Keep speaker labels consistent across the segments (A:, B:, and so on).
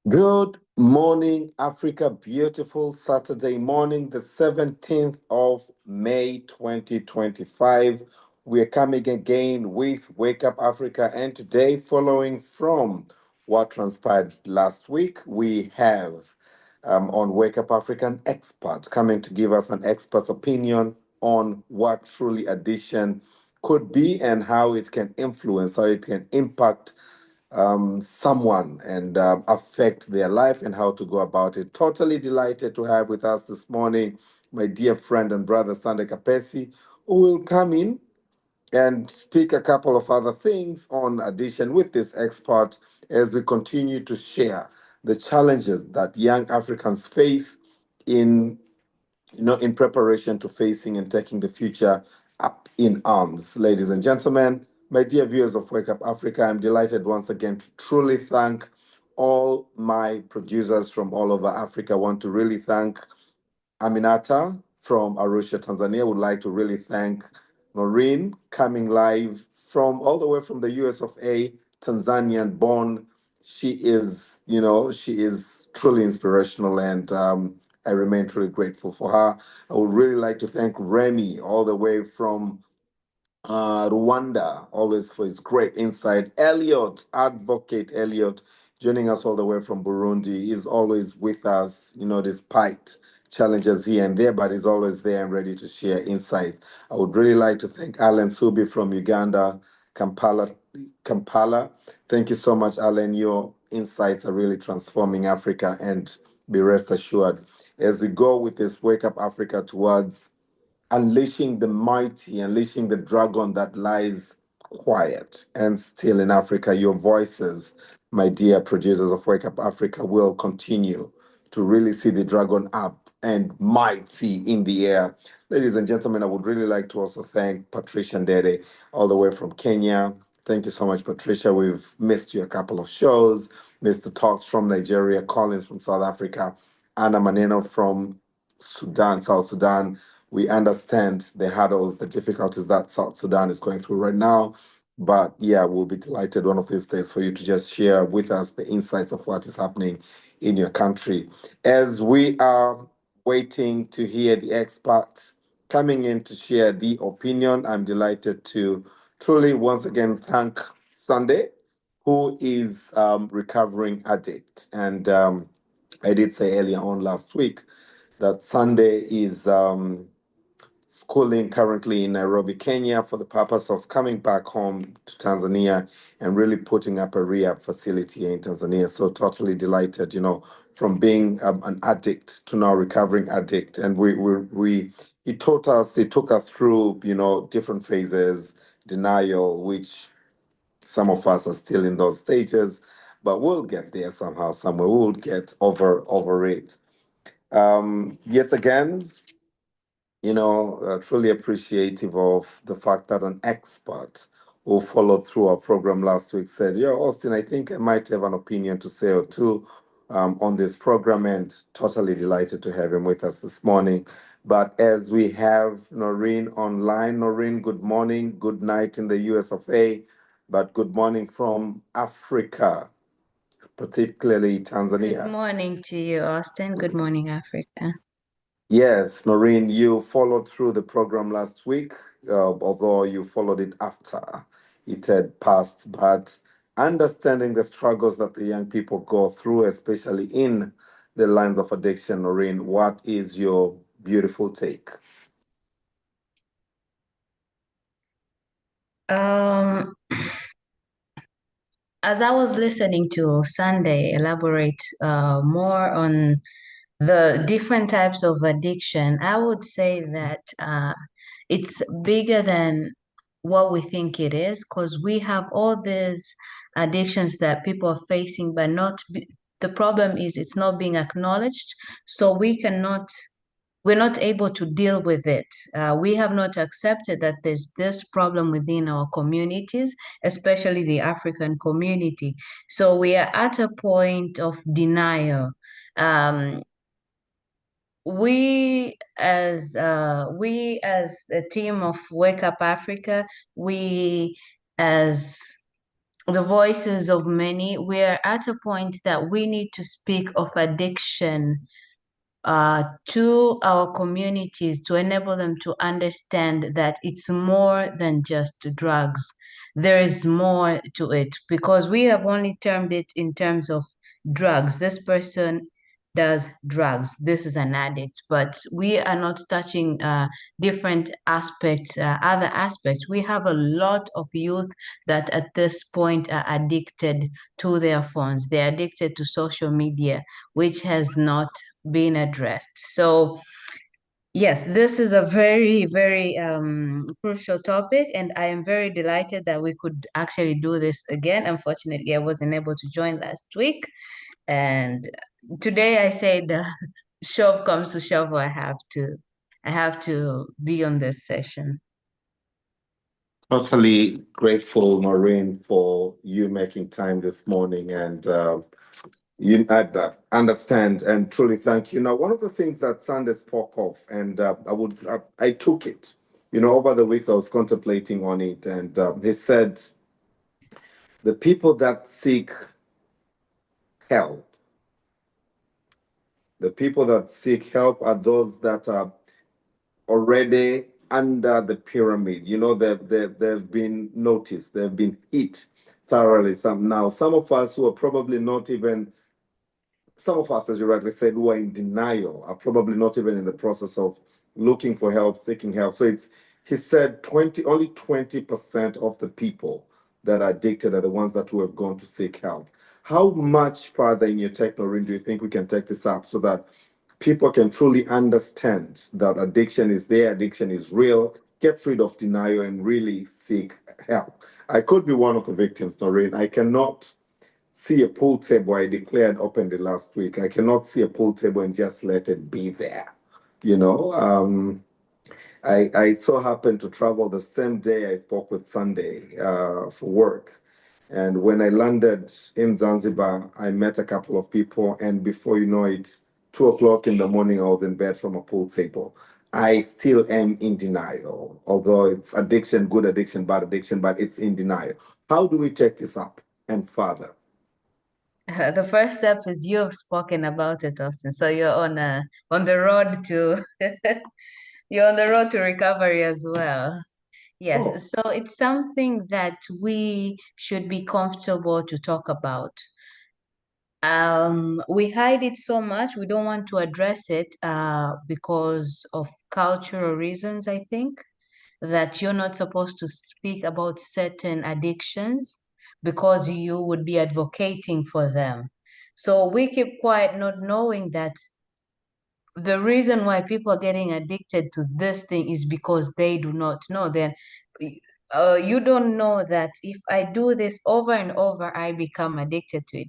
A: Good morning, Africa. Beautiful Saturday morning, the 17th of May, 2025. We are coming again with Wake Up Africa. And today, following from what transpired last week, we have on Wake Up Africa an expert coming to give us an expert's opinion on what truly addiction could be and how it can influence, how it can impact someone and affect their life and how to go about it. Totally delighted to have with us this morning my dear friend and brother Sunday Kapesi, who will come in and speak a couple of other things on addition with this expert as we continue to share the challenges that young Africans face in in preparation to facing and taking the future up in arms. Ladies and gentlemen, my dear viewers of Wake Up Africa, I'm delighted once again to truly thank all my producers from all over Africa. I want to really thank Aminata from Arusha, Tanzania. Would like to really thank Noreen coming live from all the way from the US of A, Tanzanian born. She is truly inspirational and I remain truly grateful for her. I would really like to thank Remy all the way from Rwanda, always for his great insight. Elliot, Advocate Elliot, joining us all the way from Burundi, is always with us, despite challenges here and there, but he's always there and ready to share insights. I would really like to thank Alan Subi from Uganda, Kampala. Thank you so much, Alan. Your insights are really transforming Africa, and be rest assured, as we go with this Wake Up Africa towards unleashing the mighty, unleashing the dragon that lies quiet and still in Africa. Your voices, my dear producers of Wake Up Africa, will continue to really see the dragon up and mighty in the air. Ladies and gentlemen, I would really like to also thank Patricia Ndede, all the way from Kenya. Thank you so much, Patricia. We've missed you a couple of shows. Mr. Talks from Nigeria, Collins from South Africa, Anna Maneno from Sudan, South Sudan. We understand the hurdles, the difficulties that South Sudan is going through right now. But yeah, we'll be delighted one of these days for you to just share with us the insights of what is happening in your country. As we are waiting to hear the experts coming in to share the opinion, I'm delighted to truly once again thank Sunday, who is recovering addict. And I did say earlier on last week that Sunday is schooling currently in Nairobi, Kenya, for the purpose of coming back home to Tanzania and really putting up a rehab facility in Tanzania. So totally delighted, from being an addict to now recovering addict. And he took us through, different phases, denial, which some of us are still in those stages, but we'll get there somehow, somewhere. We'll get over it. Yet again, truly appreciative of the fact that an expert who followed through our program last week said, "Yeah, Austin, I think I might have an opinion to say or two on this program," and totally delighted to have him with us this morning. But as we have Noreen online, Noreen, good morning, good night in the US of A, but good morning from Africa, particularly
B: Good
A: Tanzania.
B: morning to you, Austin. Good morning, Africa.
A: Yes, Noreen, you followed through the program last week, although you followed it after it had passed. But understanding the struggles that the young people go through, especially in the lines of addiction, Noreen, what is your beautiful take?
B: Um, as I was listening to Sunday elaborate more on the different types of addiction, I would say that it's bigger than what we think it is, because we have all these addictions that people are facing, but the problem is it's not being acknowledged. So we're not able to deal with it. We have not accepted that there's this problem within our communities, especially the African community. So we are at a point of denial. Um, we as a team of Wake Up Africa, we as the voices of many, we're at a point that we need to speak of addiction to our communities to enable them to understand that it's more than just drugs. There is more to it because we have only termed it in terms of drugs. This person does drugs. This is an addict, but we are not touching different aspects, other aspects. We have a lot of youth that at this point are addicted to their phones. They're addicted to social media, which has not being addressed. So yes, this is a very, very crucial topic, and I am very delighted that we could actually do this again. Unfortunately, I wasn't able to join last week, and today I said, shove comes to shove, I have to be on this session.
A: Totally grateful, Maureen, for you making time this morning and you understand and truly thank you. Now, one of the things that Sunday spoke of, and I took it, over the week I was contemplating on it, and he said, the people that seek help, the people that seek help are those that are already under the pyramid. They've been noticed, they've been hit thoroughly. Some of us who are probably not even, some of us, as you rightly said, who are in denial, are probably not even in the process of looking for help, seeking help. So he said only 20% of the people that are addicted are the ones that who have gone to seek help. How much further in your techno do you think we can take this up so that people can truly understand that addiction is there, addiction is real, get rid of denial and really seek help? I could be one of the victims, Noreen. I cannot see a pool table. I declared openly last week. I cannot see a pool table and just let it be there. You know, I so happened to travel the same day I spoke with Sunday for work. And when I landed in Zanzibar, I met a couple of people. And before you know it, 2 o'clock in the morning, I was in bed from a pool table. I still am in denial, although it's addiction, good addiction, bad addiction, but it's in denial. How do we take this up and further?
B: The first step is you've spoken about it, Austin. So you're on the road to you're on the road to recovery as well. Yes,
A: Oh,
B: so it's something that we should be comfortable to talk about. We hide it so much, we don't want to address it because of cultural reasons, I think, that you're not supposed to speak about certain addictions because you would be advocating for them. So we keep quiet, not knowing that the reason why people are getting addicted to this thing is because they do not know. Then you don't know that if I do this over and over, I become addicted to it.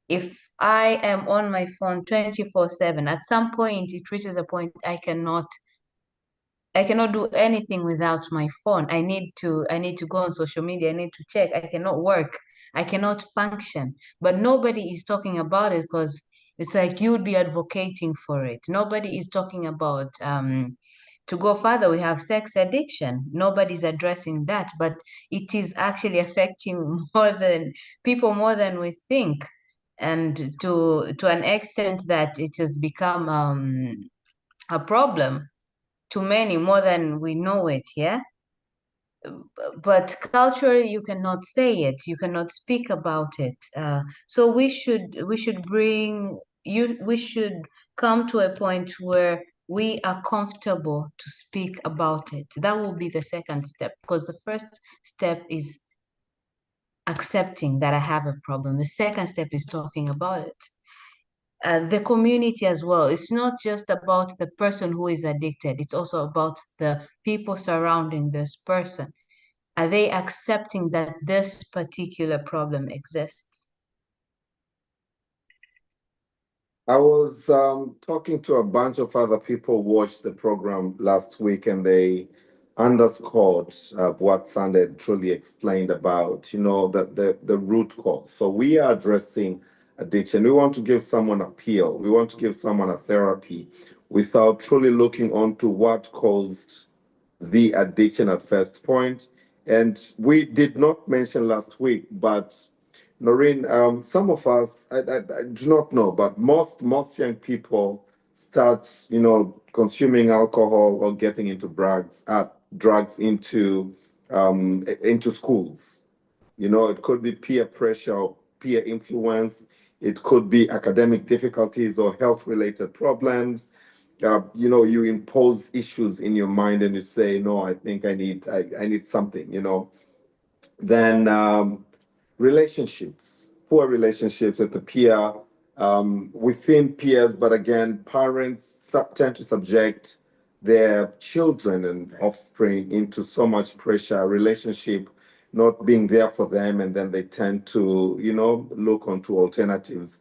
B: If I am on my phone 24/7, at some point it reaches a point I cannot do anything without my phone. I need to go on social media. I need to check. I cannot work. I cannot function. But nobody is talking about it because it's like you would be advocating for it. Nobody is talking about to go further, we have sex addiction. Nobody's addressing that, but it is actually affecting more than we think. And to an extent that it has become a problem to many more than we know it, yeah? But culturally, you cannot say it, you cannot speak about it. So we should come to a point where we are comfortable to speak about it. That will be the second step, because the first step is accepting that I have a problem. The second step is talking about it. The community as well. It's not just about the person who is addicted, it's also about the people surrounding this person. Are they accepting that this particular problem exists?
A: I was talking to a bunch of other people who watched the program last week, and they underscored what Sunday truly explained about, the root cause. So we are addressing addiction. We want to give someone a pill. We want to give someone a therapy. without truly looking onto what caused the addiction at first point. And we did not mention last week, but Noreen, some of us, I do not know, but most young people start, consuming alcohol or getting into drugs into schools. It could be peer pressure or peer influence. It could be academic difficulties or health related problems. You impose issues in your mind and you say, no, I think I need something, then relationships, poor relationships with the peer, within peers, but again, parents tend to subject their children and offspring into so much pressure, relationship not being there for them, and then they tend to, look onto alternatives.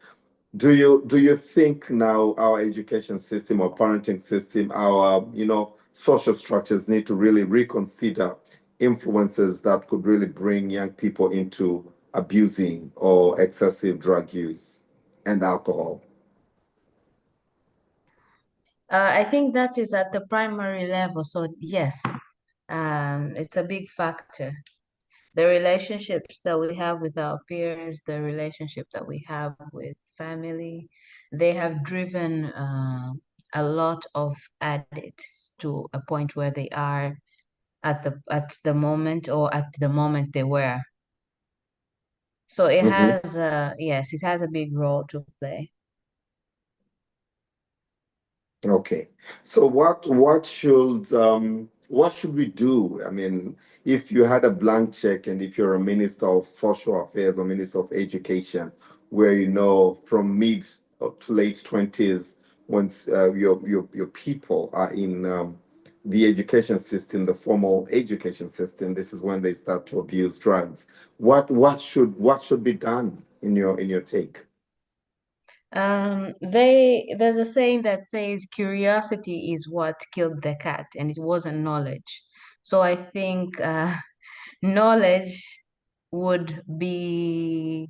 A: Do you think now our education system or parenting system, our social structures need to really reconsider influences that could really bring young people into abusing or excessive drug use and alcohol?
B: I think that is at the primary level. So yes, it's a big factor. The relationships that we have with our peers, the relationship that we have with family, they have driven a lot of addicts to a point where they are at the moment, or at the moment they were. So it
A: Mhm.
B: has yes, it has a big role to play.
A: Okay. So what should we do? I mean, if you had a blank check and if you're a minister of social affairs or minister of education, where from mid to late 20s, once your people are in the education system, the formal education system, this is when they start to abuse drugs. What should be done in your take?
B: There's a saying that says curiosity is what killed the cat, and it wasn't knowledge. So I think knowledge would be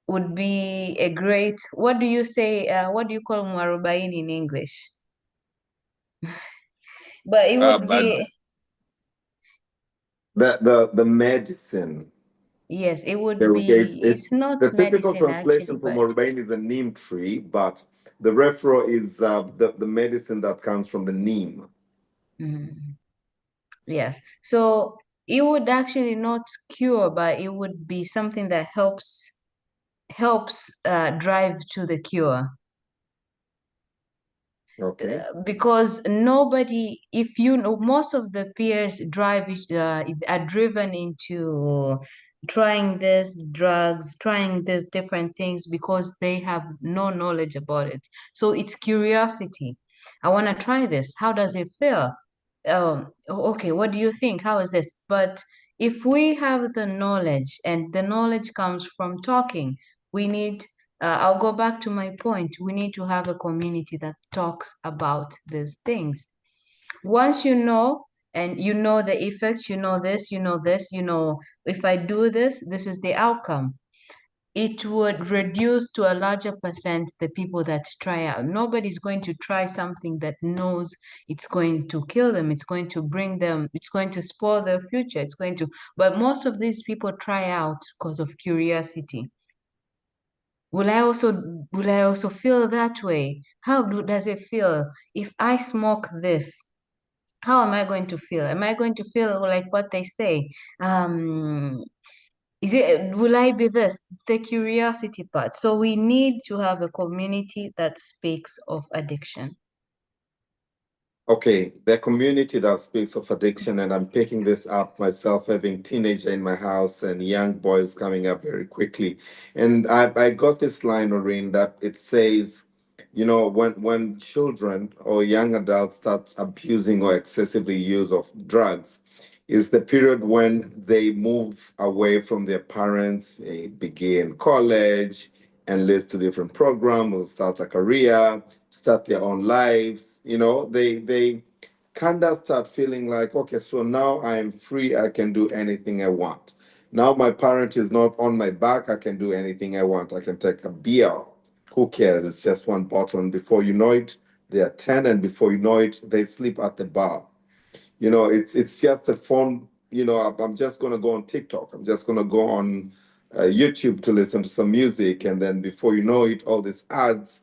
B: would be a great, what do you say, what do you call mwarobaini in English? But it would
A: But
B: be,
A: the medicine.
B: yes, it would
A: There,
B: be, it's
A: it's
B: not
A: the typical
B: medicine actually,
A: translation from
B: but
A: Morbane is a neem tree, but the referral is the medicine that comes from the neem.
B: mm, yes. So it would actually not cure, but it would be something that helps drive to the cure.
A: Okay.
B: Because nobody, if you know, most of the peers are driven into trying this drugs, trying these different things because they have no knowledge about it. So it's curiosity. I want to try this. How does it feel? Okay, what do you think? How is this? But if we have the knowledge, and the knowledge comes from talking, we need, I'll go back to my point. We need to have a community that talks about these things. Once you know, and you know the effects, you know this, you know this, if I do this, this is the outcome. It would reduce to a larger percent the people that try out. Nobody's going to try something that knows it's going to kill them, it's going to bring them, it's going to spoil their future, but most of these people try out because of curiosity. Will I also feel that way? Does it feel if I smoke this? How am I going to feel? Am I going to feel like what they say? Um, will I be this? The curiosity part. So we need to have a community that speaks of addiction.
A: Okay, the community that speaks of addiction, and I'm picking this up myself, having teenager in my house and young boys coming up very quickly. And I got this line, Noreen, that it says, when children or young adults start abusing or excessively use of drugs, is the period when they move away from their parents, they begin college, enlist to different programs, or start a career, start their own lives. They kind of start feeling like, okay, so now I am free, I can do anything I want. Now my parent is not on my back, I can do anything I want. I can take a beer. Who cares? It's just one bottle. And before you know it, They are 10, and before you know it, they sleep at the bar. It's just a phone. I'm just gonna go on TikTok. I'm just gonna go on YouTube to listen to some music, and then before you know it, all these ads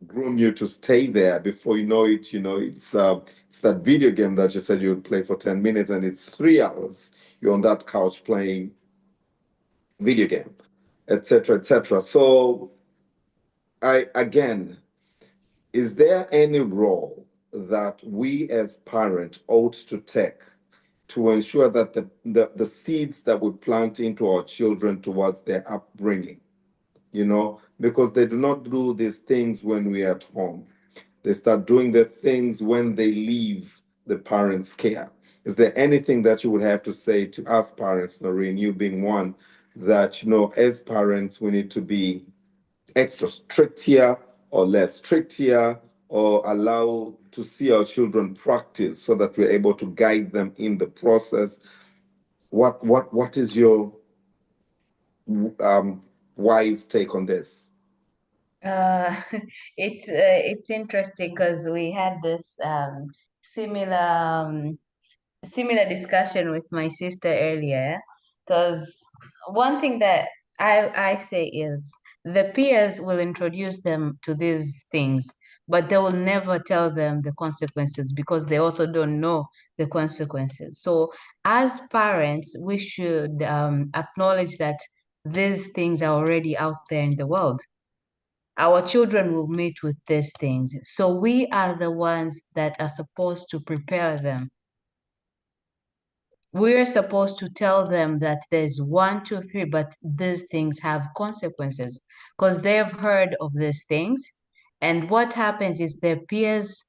A: groom you to stay there. Before you know it, it's that video game that you said you would play for 10 minutes, and it's 3 hours. You're on that couch playing video game, etc., etc. So I again, is there any role that we as parents ought to take to ensure that the seeds that we plant into our children towards their upbringing, because they do not do these things when we are at home. They start doing the things when they leave the parents' care. Is there anything that you would have to say to us parents, Noreen, you being one, that, as parents, we need to be extra strict here or less strict here, or allow to see our children practice so that we're able to guide them in the process? What is your um, wise take on this?
B: Uh, it's interesting because we had this similar similar discussion with my sister earlier. Because one thing that I say is the peers will introduce them to these things, but they will never tell them the consequences because they also don't know the consequences. So as parents, we should acknowledge that these things are already out there in the world. Our children will meet with these things. So we are the ones that are supposed to prepare them. We're supposed to tell them that there's one, two, three, but these things have consequences because they've heard of these things. And what happens is their peers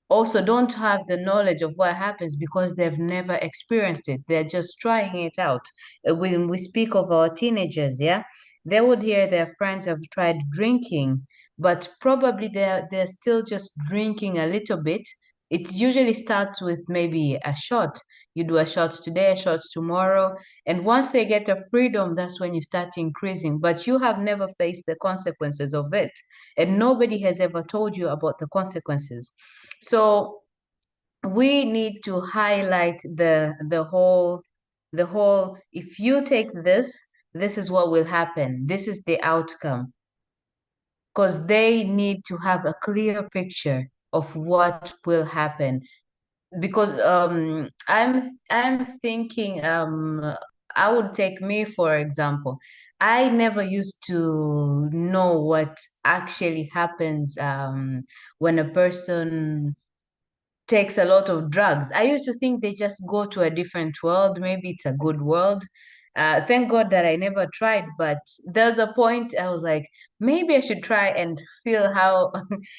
B: also don't have the knowledge of what happens because they've never experienced it. They're just trying it out. When we speak of our teenagers, yeah, they would hear their friends have tried drinking, but probably they're still just drinking a little bit. It usually starts with maybe a shot. You do a shot today, a shot tomorrow, and once they get a freedom, that's when you start increasing. But you have never faced the consequences of it, and nobody has ever told you about the consequences. So we need to highlight the whole if you take this, this is what will happen. This is the outcome. Because they need to have a clear picture of what will happen. Because I'm thinking I would take me for example. I never used to know what actually happens when a person takes a lot of drugs. I used to think they just go to a different world. Maybe it's a good world. Thank God that I never tried, but there's a point I was like, maybe I should try and feel how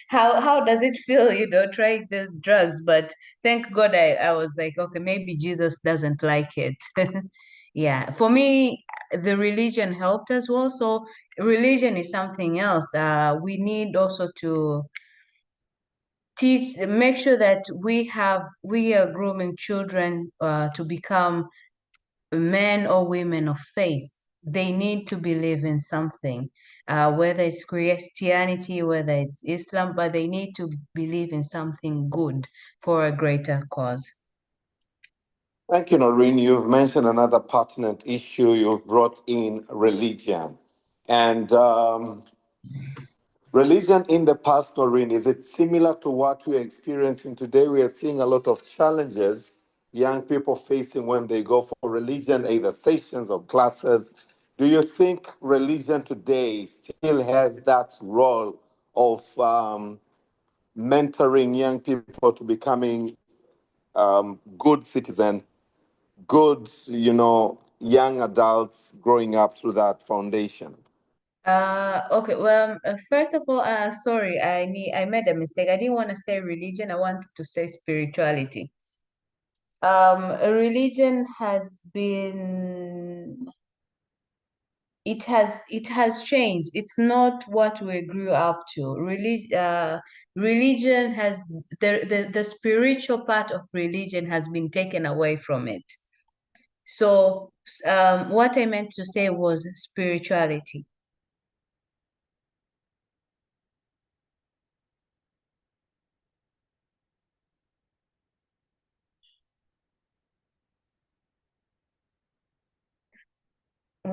B: how does it feel, trying these drugs. But thank God I was like, okay, maybe Jesus doesn't like it. Yeah, for me, the religion helped as well. So religion is something else. We need also to make sure that we are grooming children to become men or women of faith. They need to believe in something, whether it's Christianity, whether it's Islam, but they need to believe in something good for a greater cause.
A: Thank you, Noreen. You've mentioned another pertinent issue. You've brought in religion. And religion in the past, Noreen, is it similar to what we're experiencing today? We are seeing a lot of challenges young people facing when they go for religion, either sessions or classes. Do you think religion today still has that role of mentoring young people to becoming good citizen, good, young adults growing up through that foundation?
B: Okay, well, first of all, sorry, I made a mistake. I didn't want to say religion, I wanted to say spirituality. Religion has been it has changed. It's not what we grew up to. Religion has the spiritual part of religion has been taken away from it. So what I meant to say was spirituality.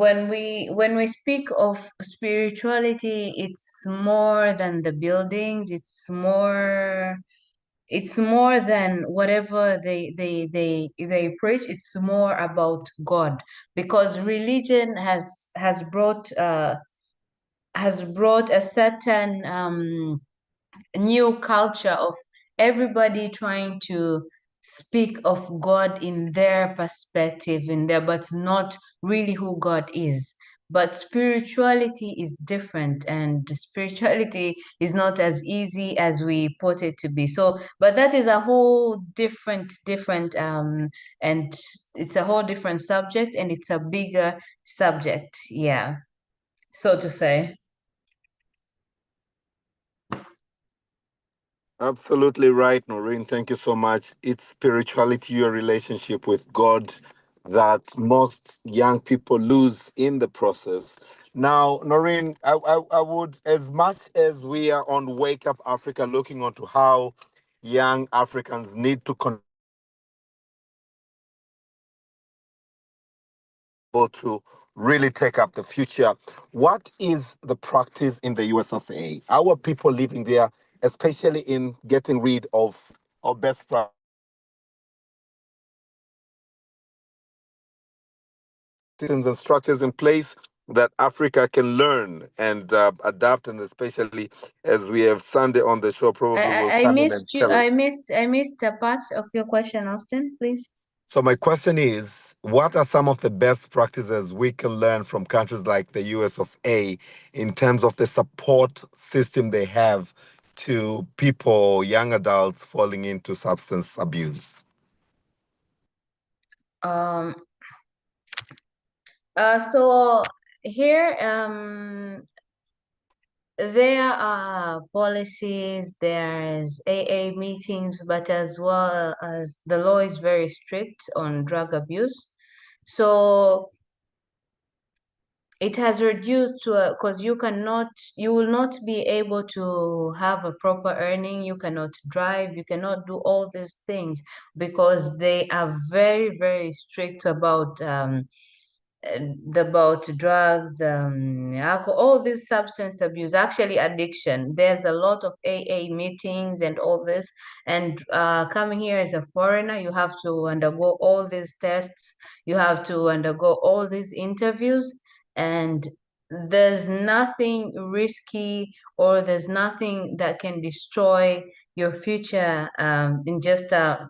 B: when we speak of spirituality, it's more than the buildings. It's more than whatever they preach. It's more about God, because religion has brought a certain new culture of everybody trying to speak of God in their perspective, but not really who God is. But spirituality is different, and spirituality is not as easy as we put it to be. So, but that is a whole different, and it's a whole different subject, and it's a bigger subject, yeah, so to say.
A: Absolutely right, Noreen. Thank you so much. It's spirituality, your relationship with God, that most young people lose in the process. Now, Noreen, I would, as much as we are on Wake Up Africa, looking onto how young Africans need to to really take up the future. What is the practice in the US of A? Our people living there, especially in getting rid of best practices and structures in place that Africa can learn and adapt, and especially as we have Sunday on the show,
B: I,
A: probably will
B: I I
A: come in and
B: missed you.
A: tell
B: I
A: us.
B: missed I missed a part of your question, Austin, please.
A: So my question is, what are some of the best practices we can learn from countries like the US of A in terms of the support system they have to people, young adults falling into substance abuse?
B: Um. So here, there are policies, there's AA meetings, but as well as the law is very strict on drug abuse. So it has reduced to because you will not be able to have a proper earning, you cannot drive, you cannot do all these things because they are very, very strict about drugs, alcohol, all this substance abuse, actually addiction. There's a lot of AA meetings and all this. And coming here as a foreigner, you have to undergo all these tests, you have to undergo all these interviews, and there's nothing risky or there's nothing that can destroy your future in just a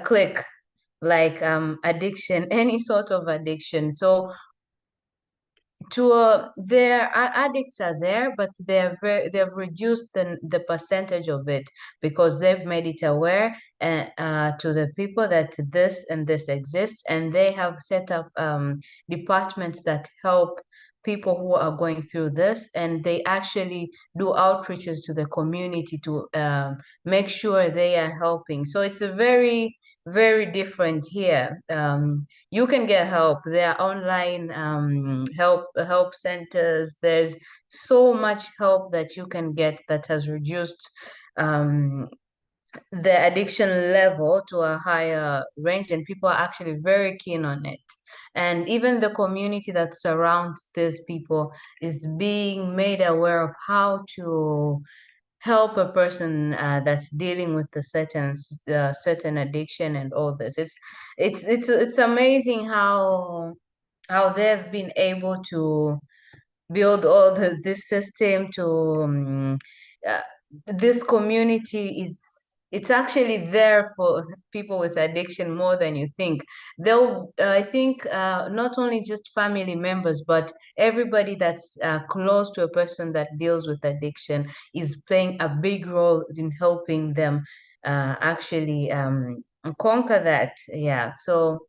B: click, like addiction, any sort of addiction. So their addicts are there, but they've reduced the percentage of it because they've made it aware to the people that this and this exists, and they have set up departments that help people who are going through this, and they actually do outreaches to the community to make sure they are helping. So it's a very, very different here. You can get help. There are online help centers. There's so much help that you can get that has reduced um, the addiction level to a higher range, and people are actually very keen on it. And even the community that surrounds these people is being made aware of how to help a person that's dealing with a certain addiction and all this. It's amazing how they've been able to build all this system to uh, this community is it's actually there for people with addiction more than you think. I think not only just family members, but everybody that's close to a person that deals with addiction is playing a big role in helping them actually conquer that. Yeah, so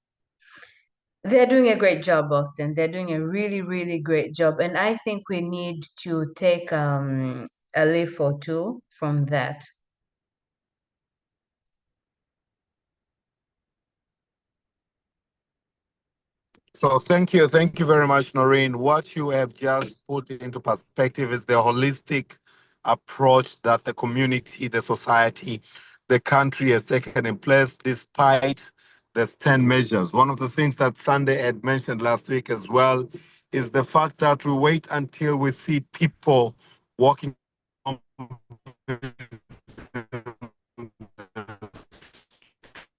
B: they're doing a great job, Boston. They're doing a really, really great job. And I think we need to take a leaf or two from that.
A: So thank you very much, Noreen. What you have just put into perspective is the holistic approach that the community, the society, the country has taken in place despite there's 10 measures. One of the things that Sunday had mentioned last week as well is the fact that we wait until we see people walking on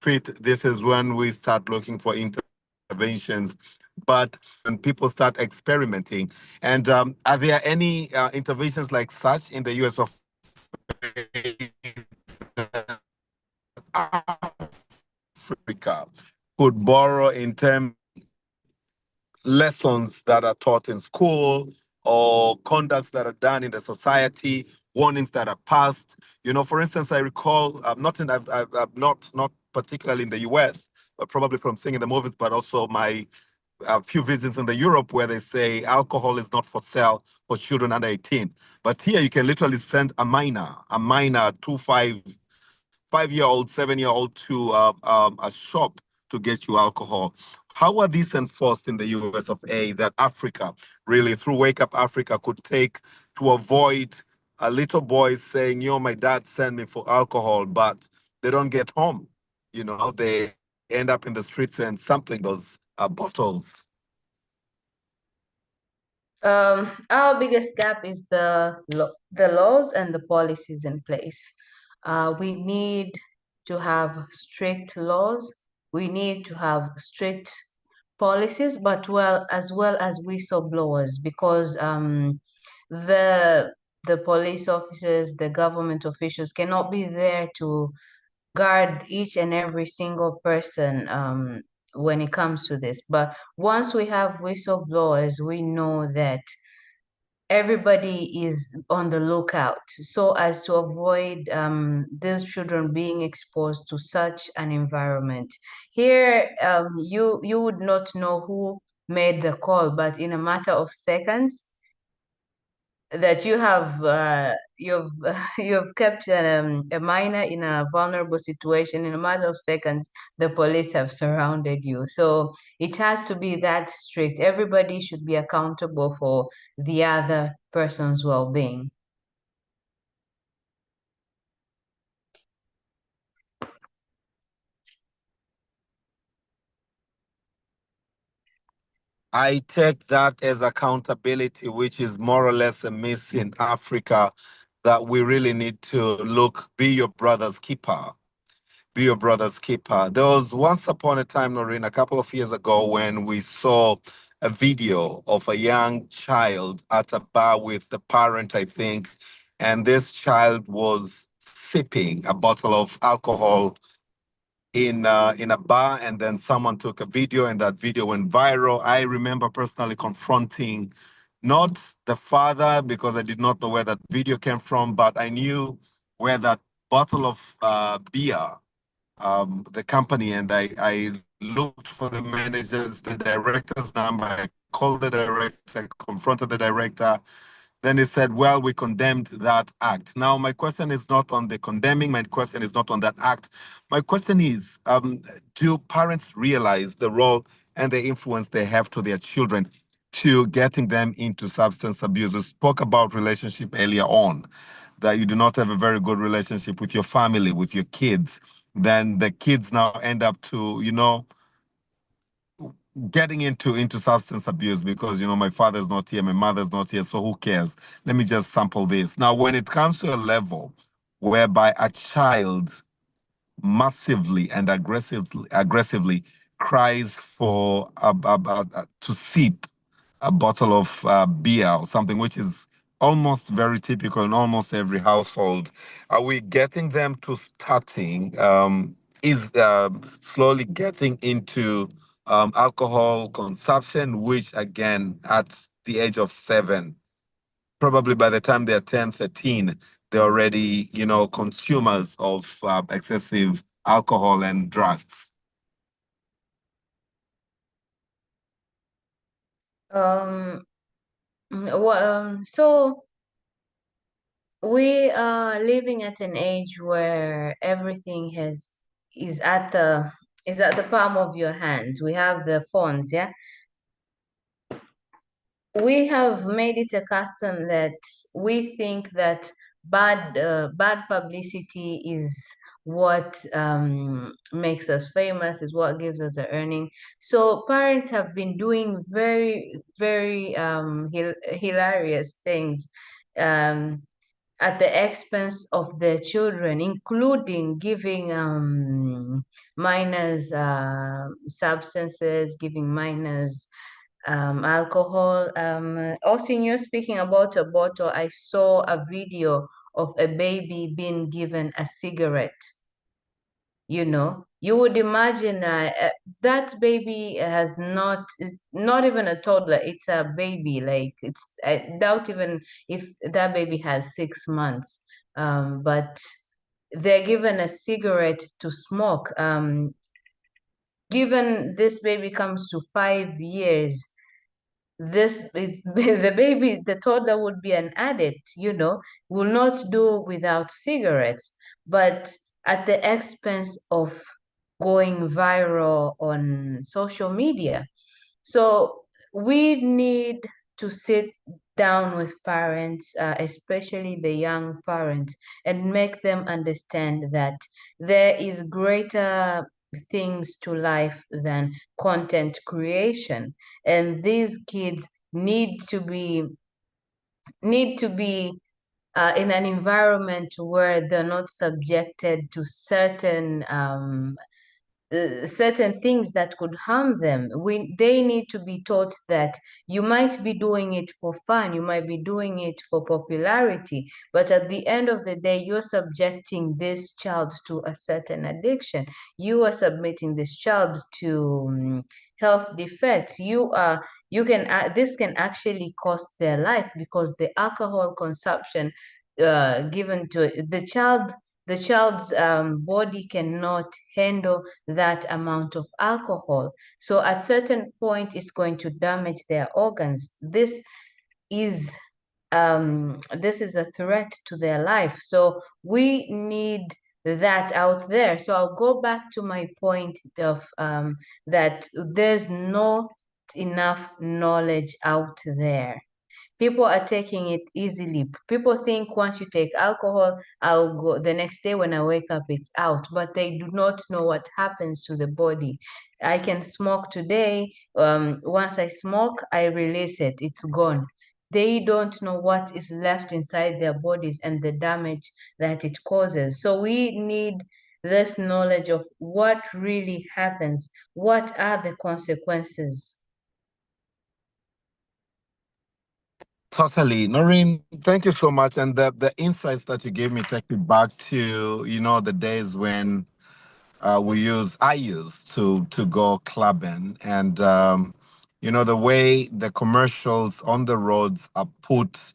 A: street. This is when we start looking for interventions. But when people start experimenting, and are there any interventions like such in the US of Africa could borrow in terms lessons that are taught in school or conducts that are done in the society, warnings that are passed. You know, for instance, I recall I've not particularly in the US, but probably from seeing in the movies, but also my a few visits in the Europe where they say alcohol is not for sale for children under 18. But here you can literally send a minor, 5-year-old, 7-year-old to a shop to get you alcohol. How are these enforced in the US of A that Africa, really through Wake Up Africa, could take to avoid a little boy saying, yo, my dad sent me for alcohol, but they don't get home. You know, they end up in the streets and sampling those bottles.
B: Our biggest gap is the laws and the policies in place. We need to have strict laws. We need to have strict policies, but as well as whistleblowers, because the the police officers, the government officials cannot be there to guard each and every single person when it comes to this. But once we have whistleblowers, we know that everybody is on the lookout so as to avoid these children being exposed to such an environment. Here, you would not know who made the call, but in a matter of seconds, that you've you've kept a minor in a vulnerable situation. In a matter of seconds, the police have surrounded you. So it has to be that strict. Everybody should be accountable for the other person's well-being.
A: I take that as accountability, which is more or less a miss in Africa, that we really need to look, be your brother's keeper. Be your brother's keeper. There was once upon a time, Noreen, a couple of years ago, when we saw a video of a young child at a bar with the parent, I think, and this child was sipping a bottle of alcohol in a bar, and then someone took a video, and that video went viral. I remember personally confronting not the father because I did not know where that video came from, but I knew where that bottle of beer, the company, and I looked for the managers, the director's number. I called the director, confronted the director. Then he said, well, we condemned that act. Now, my question is not on the condemning. My question is not on that act. My question is, do parents realize the role and the influence they have to their children to getting them into substance abuse? We spoke about relationship earlier on, that you do not have a very good relationship with your family, with your kids. Then the kids now end up to, getting into substance abuse because my father's not here, my mother's not here, so who cares? Let me just sample this. Now, when it comes to a level whereby a child massively and aggressively cries for to sip a bottle of beer or something, which is almost very typical in almost every household. Are we getting them to starting? Is slowly getting into alcohol consumption, which again, at the age of 7, probably by the time they're 10, 13, they're already, consumers of excessive alcohol and drugs.
B: Um, so we are living at an age where everything has is at the is at the palm of your hand. We have the phones, yeah. We have made it a custom that we think that bad publicity is what makes us famous, is what gives us a earning. So parents have been doing very, very hilarious things um, at the expense of their children, including giving minors substances, giving minors alcohol. Also, you're speaking about a bottle. I saw a video of a baby being given a cigarette. You would imagine that baby has not, is not even a toddler. It's a baby. Like I doubt even if that baby has 6 months. But they're given a cigarette to smoke. Given this baby comes to 5 years, this is the baby, the toddler would be an addict, will not do without cigarettes, but at the expense of going viral on social media. So we need to sit down with parents, especially the young parents, and make them understand that there is greater things to life than content creation. And these kids need to be in an environment where they're not subjected to certain things that could harm them. They need to be taught that you might be doing it for fun, you might be doing it for popularity, but at the end of the day, you're subjecting this child to a certain addiction. You are submitting this child to health defects. This can actually cost their life, because the alcohol consumption given to the child's body cannot handle that amount of alcohol. So at certain point, it's going to damage their organs. Is this is a threat to their life. So we need that out there. So I'll go back to my point of that there's not enough knowledge out there. People are taking it easily. People think once you take alcohol, I'll go the next day when I wake up, it's out. But they do not know what happens to the body. I can smoke today. Once I smoke, I release it. It's gone. They don't know what is left inside their bodies and the damage that it causes. So we need this knowledge of what really happens. What are the consequences?
A: Totally. Noreen, thank you so much. And the insights that you gave me take me back to, the days when I used to go clubbing. And, the way the commercials on the roads are put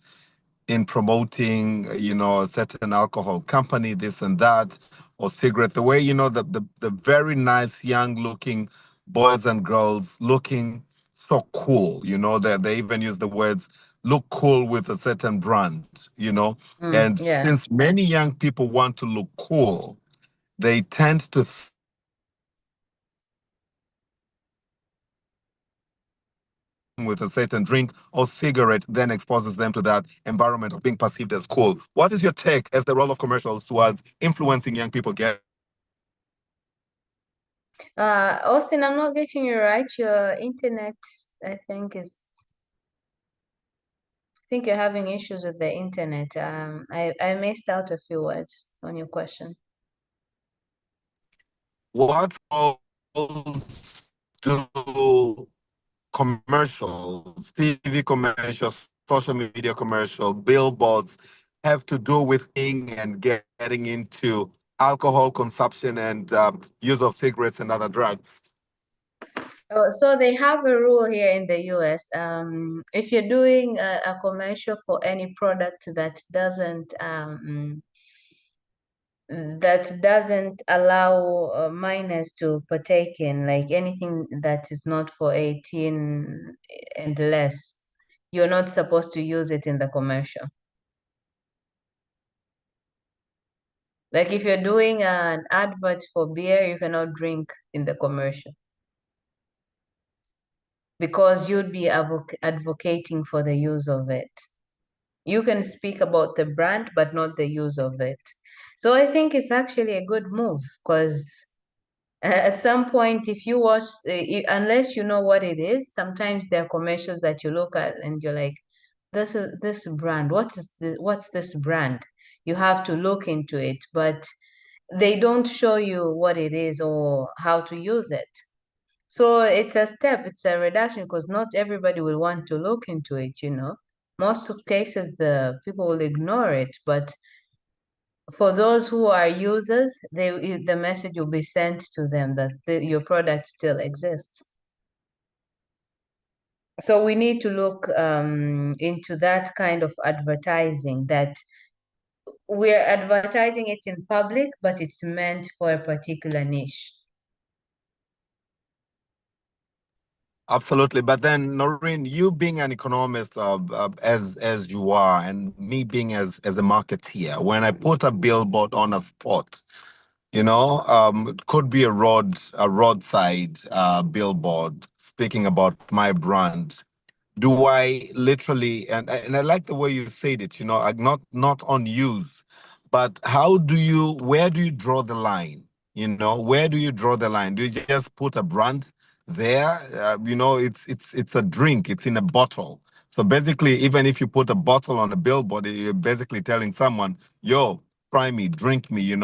A: in promoting, a certain alcohol company, this and that, or cigarette, the way, the very nice young looking boys and girls looking so cool, they even use the words look cool with a certain brand, and
B: Yeah.
A: since many young people want to look cool, they tend to with a certain drink or cigarette then exposes them to that environment of being perceived as cool. What is your take as the role of commercials towards influencing young people get?
B: Austin, I'm not getting you right. Your internet, I think, I think you're having issues with the internet. I missed out a few words on your question.
A: What roles do commercials, TV commercials, social media commercial, billboards have to do with and getting into alcohol consumption and use of cigarettes and other drugs?
B: Oh, so they have a rule here in the US. If you're doing a commercial for any product that doesn't allow minors to partake in, like anything that is not for 18 and less, you're not supposed to use it in the commercial. Like if you're doing an advert for beer, you cannot drink in the commercial because you'd be advocating for the use of it. You can speak about the brand, but not the use of it. So I think it's actually a good move because at some point, if you watch, unless you know what it is, sometimes there are commercials that you look at and you're like, this is this brand. What's this brand? You have to look into it, but they don't show you what it is or how to use it. So it's a step, it's a reduction because not everybody will want to look into it, you know. Most of cases the people will ignore it, but for those who are users, the message will be sent to them that your product still exists. So we need to look into that kind of advertising that we're advertising it in public, but it's meant for a particular niche.
A: Absolutely. But then, Noreen, you being an economist, as you are, and me being as a marketeer, when I put a billboard on a spot, it could be a roadside billboard speaking about my brand. Do I literally, and I like the way you said it, not on use, but where do you draw the line? Where do you draw the line? Do you just put a brand there? It's a drink, it's in a bottle. So basically, even if you put a bottle on a billboard, you're basically telling someone, yo, try me, drink me,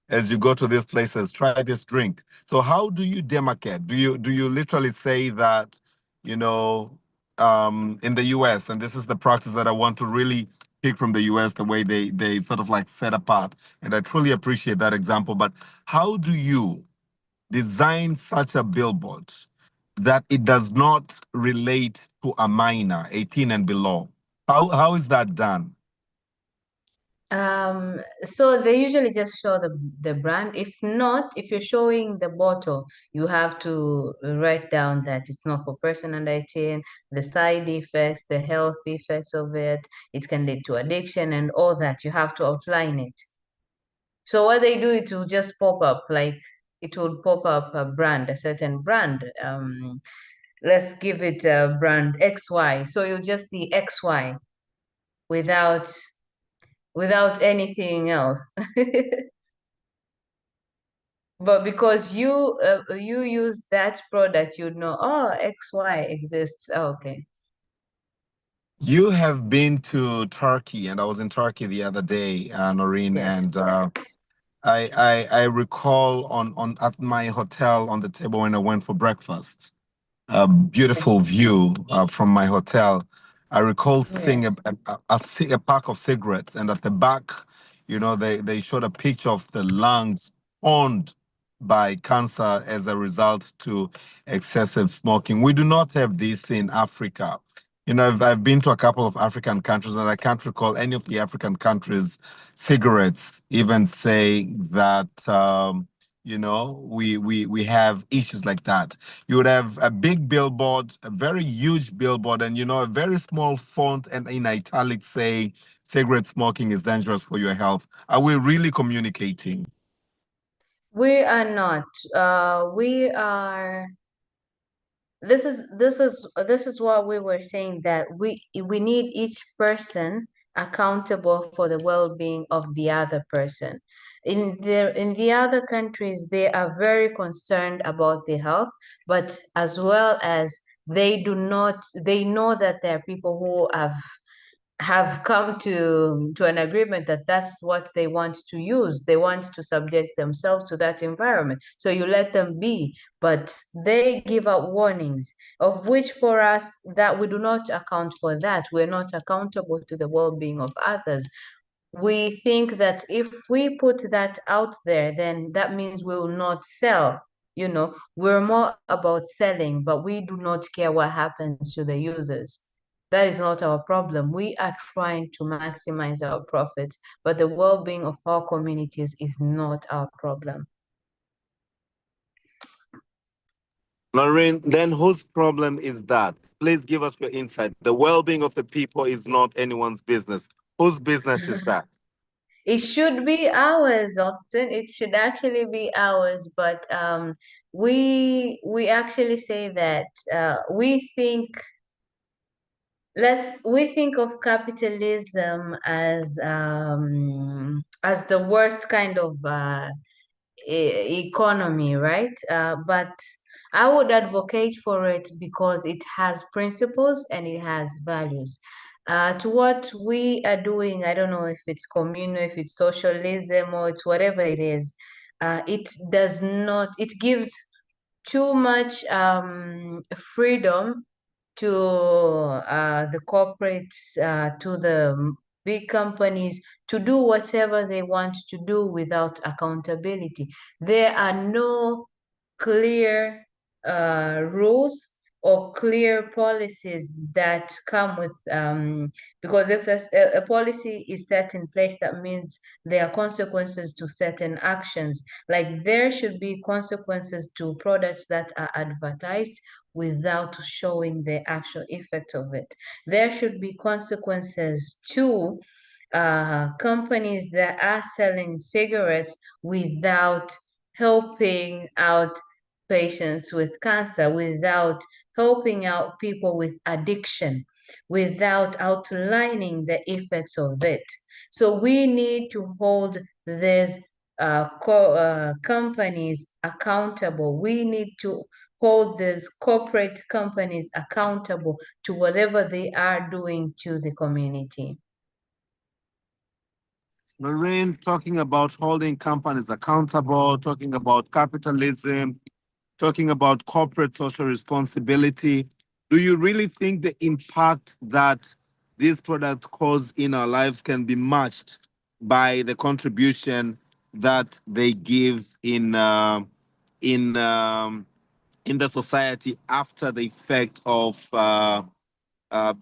A: as you go to these places, try this drink. So how do you demarcate? Do you literally say that, you know, in the US, and this is the practice that I want to really pick from the US, the way they sort of like set apart. And I truly appreciate that example. But how do you design such a billboard that it does not relate to a minor, 18 and below? How is that done?
B: So they usually just show the brand. If not, if you're showing the bottle, you have to write down that it's not for person under 18, the side effects, the health effects of it, it can lead to addiction and all that. You have to outline it. So what they do, it will just pop up, like it will pop up a brand, a certain brand. Let's give it a brand XY. So you'll just see XY without anything else. But because you use that product, you know, oh, XY exists. Oh, okay.
A: You have been to Turkey, and I was in Turkey the other day, Noreen,
B: Yes.
A: and I recall on at my hotel on the table when I went for breakfast, a beautiful view from my hotel. I recall seeing
B: Yes.
A: a pack of cigarettes, and at the back, they showed a picture of the lungs owned by cancer as a result to excessive smoking. We do not have this in Africa. I've been to a couple of African countries, and I can't recall any of the African countries' cigarettes even say that. We have issues like that. You would have a big billboard, a very huge billboard, and a very small font and in italic say cigarette smoking is dangerous for your health. Are we really communicating?
B: We are not. We are. This is what we were saying, that we need each person accountable for the well-being of the other person. In the other countries, they are very concerned about the health, but as well as they know that there are people who have come to an agreement that that's what they want to use. They want to subject themselves to that environment. So you let them be, but they give out warnings, of which for us that we do not account for that. We're not accountable to the well-being of others. We think that if we put that out there, then that means we will not sell. We're more about selling, but we do not care what happens to the users. That is not our problem. We are trying to maximize our profits, but the well-being of our communities is not our problem.
A: Lorraine, then whose problem is that? Please give us your insight. The well-being of the people is not anyone's business. Whose business is that?
B: It should be ours, Austin. It should actually be ours, but we actually say that we think we think of capitalism as the worst kind of economy, right? But I would advocate for it because it has principles and it has values. To what we are doing, I don't know if it's communal, if it's socialism, or it's whatever it is. It does not. It gives too much freedom to the corporates, to the big companies to do whatever they want to do without accountability. There are no clear rules or clear policies that come with because if a policy is set in place, that means there are consequences to certain actions. Like there should be consequences to products that are advertised without showing the actual effect of it. There should be consequences to companies that are selling cigarettes without helping out patients with cancer, without helping out people with addiction, without outlining the effects of it. So we need to hold these companies accountable. We need to hold these corporate companies accountable to whatever they are doing to the community.
A: Noreen, talking about holding companies accountable, talking about capitalism, talking about corporate social responsibility. Do you really think the impact that these products cause in our lives can be matched by the contribution that they give in in the society after the effect of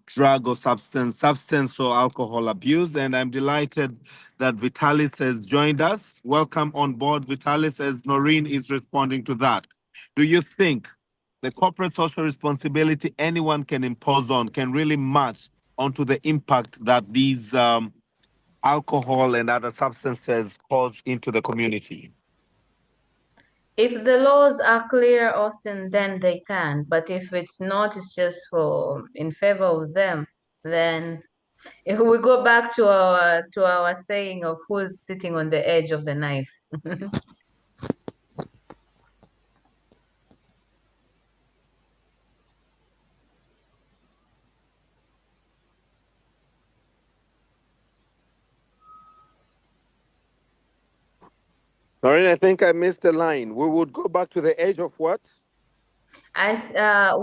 A: drug or substance or alcohol abuse? And I'm delighted that Vitalis has joined us. Welcome on board, Vitalis, as Noreen is responding to that. Do you think the corporate social responsibility anyone can impose on can really match onto the impact that these alcohol and other substances cause into the community?
B: If the laws are clear, Austin, then they can. But if it's not, it's just for in favor of them, then if we go back to our saying of who's sitting on the edge of the knife.
A: Noreen, I think I missed the line. We would go back to the edge of what?
B: As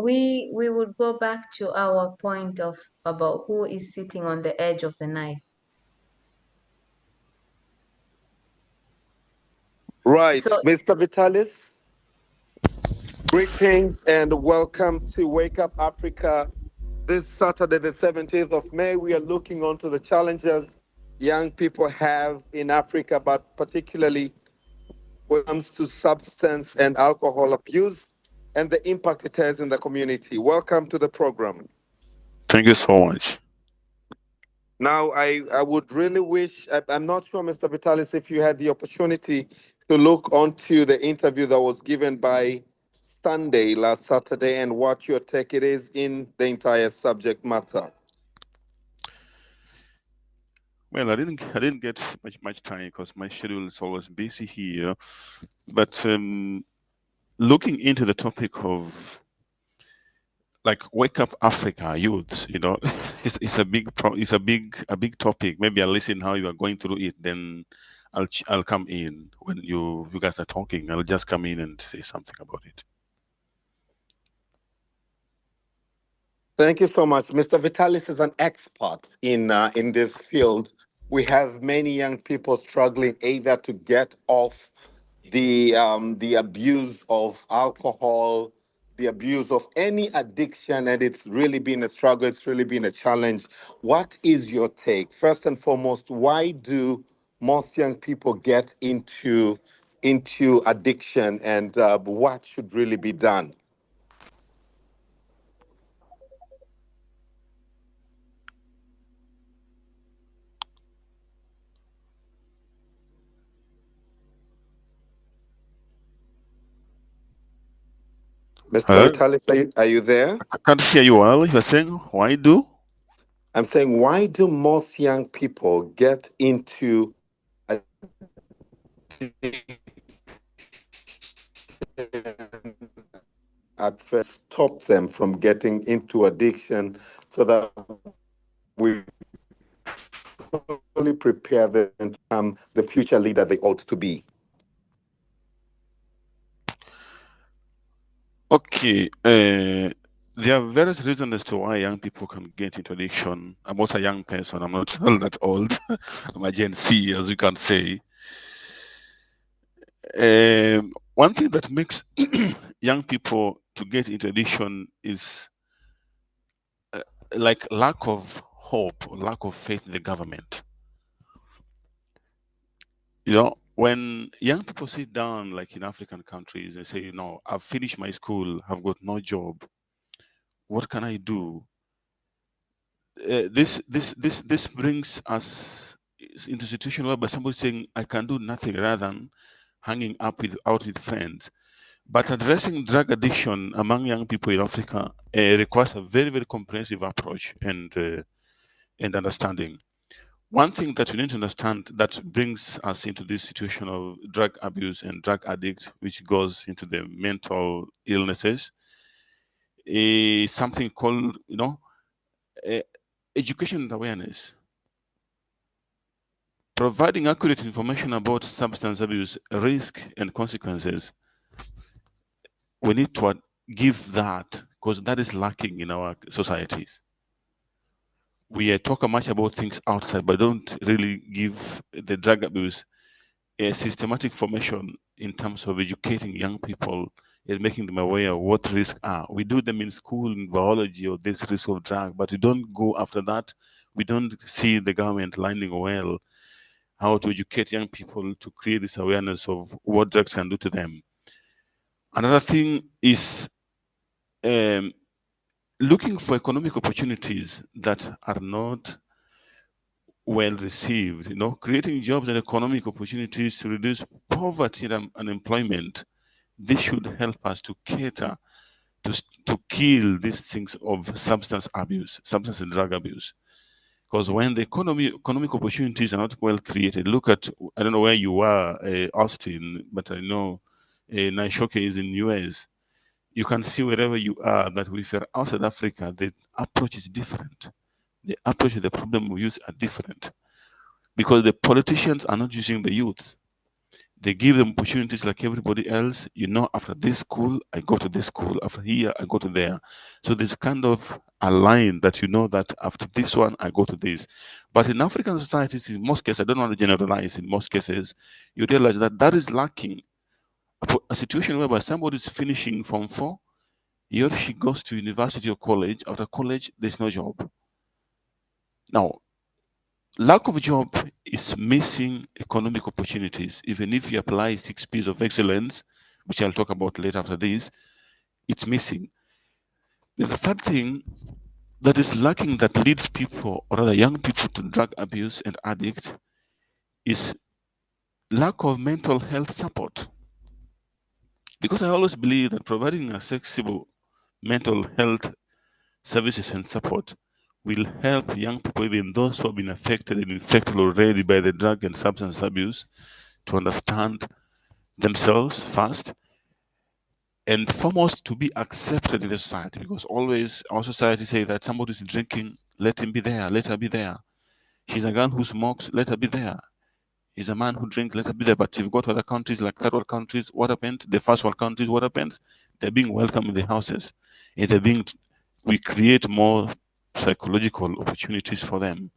B: we would go back to our point of about who is sitting on the edge of the knife.
A: Right.
B: So
A: Mr. Vitalis, greetings and welcome to Wake Up Africa. This Saturday, the 17th of May, we are looking onto the challenges young people have in Africa, but particularly when it comes to substance and alcohol abuse and the impact it has in the community. Welcome to the program.
C: Thank you so much.
A: Now, I would really wish, I'm not sure, Mr. Vitalis, if you had the opportunity to look onto the interview that was given by Sunday last Saturday and what your take it is in the entire subject matter.
C: Well, I didn't get much time because my schedule is always busy here. But looking into the topic of like Wake Up Africa youth, it's a big topic. Maybe I'll listen how you are going through it, then I'll come in when you guys are talking. I'll just come in and say something about it.
A: Thank you so much. Mr. Vitalis is an expert in this field. We have many young people struggling either to get off the abuse of alcohol, the abuse of any addiction, and it's really been a struggle. It's really been a challenge. What is your take? First and foremost, why do most young people get into addiction, and what should really be done? Mr.
C: Hello?
A: Vitalis, are you there?
C: I can't hear you well. You're saying why do?
A: I'm saying, why do most young people get into at first stop them from getting into addiction so that we fully prepare them to become the future leader they ought to be?
C: Okay, there are various reasons as to why young people can get into addiction. I'm also a young person. I'm not all that old. I'm a Gen Z, as you can say. One thing that makes young people to get into addiction is like lack of hope or lack of faith in the government. You know, when young people sit down, like in African countries, and say, I've finished my school, I've got no job, what can I do? This brings us into a situation whereby somebody's saying, I can do nothing, rather than hanging out with friends. But addressing drug addiction among young people in Africa requires a very, very comprehensive approach and understanding. One thing that we need to understand that brings us into this situation of drug abuse and drug addict, which goes into the mental illnesses, is something called, education and awareness. Providing accurate information about substance abuse risk and consequences. We need to give that, because that is lacking in our societies. We talk much about things outside, but don't really give the drug abuse a systematic formation in terms of educating young people and making them aware of what risks are. We do them in school in biology or this risk of drug, but we don't go after that. We don't see the government lining well how to educate young people to create this awareness of what drugs can do to them. Another thing is looking for economic opportunities that are not well received, creating jobs and economic opportunities to reduce poverty and unemployment. This should help us to cater to kill these things of substance and drug abuse. Because when the economic opportunities are not well created, look at, I don't know where you are, Austin, but I know Naishoke is in US. You can see wherever you are that if you're outside Africa, the approach is different. The approach to the problem of youth are different, because the politicians are not using the youth. They give them opportunities like everybody else. After this school, I go to this school. After here, I go to there. So there's kind of a line that that after this one, I go to this. But in African societies, in most cases, I don't want to generalize, in most cases, you realize that is lacking. A situation whereby somebody is finishing Form 4, he or she goes to university or college. After college, there's no job. Now, lack of job is missing economic opportunities. Even if you apply 6 P's of excellence, which I'll talk about later after this, it's missing. The third thing that is lacking that leads people, or rather young people, to drug abuse and addict is lack of mental health support. Because I always believe that providing accessible mental health services and support will help young people, even those who have been affected and infected already by the drug and substance abuse, to understand themselves first, and foremost to be accepted in the society. Because always our society say that somebody is drinking, let him be there, let her be there. She's a girl who smokes, let her be there. He's a man who drinks, let her be there. But if you go to other countries like third world countries, what happens? The first world countries, what happens? They're being welcomed in the houses, and we create more psychological opportunities for them.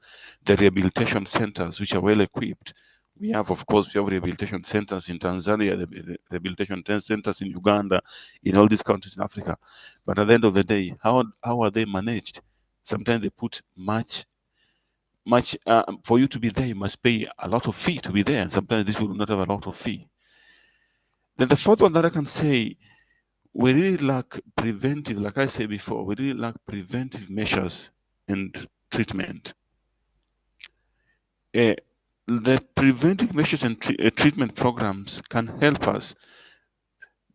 C: The rehabilitation centers, which are well equipped. We have rehabilitation centers in Tanzania, the rehabilitation centers in Uganda, in all these countries in Africa. But at the end of the day, how are they managed? Sometimes they put much for you to be there, you must pay a lot of fee to be there. And sometimes this will not have a lot of fee. Then the fourth one that I can say, we really lack preventive, like I said before, we really lack preventive measures and treatment. The preventive measures and treatment programs can help us,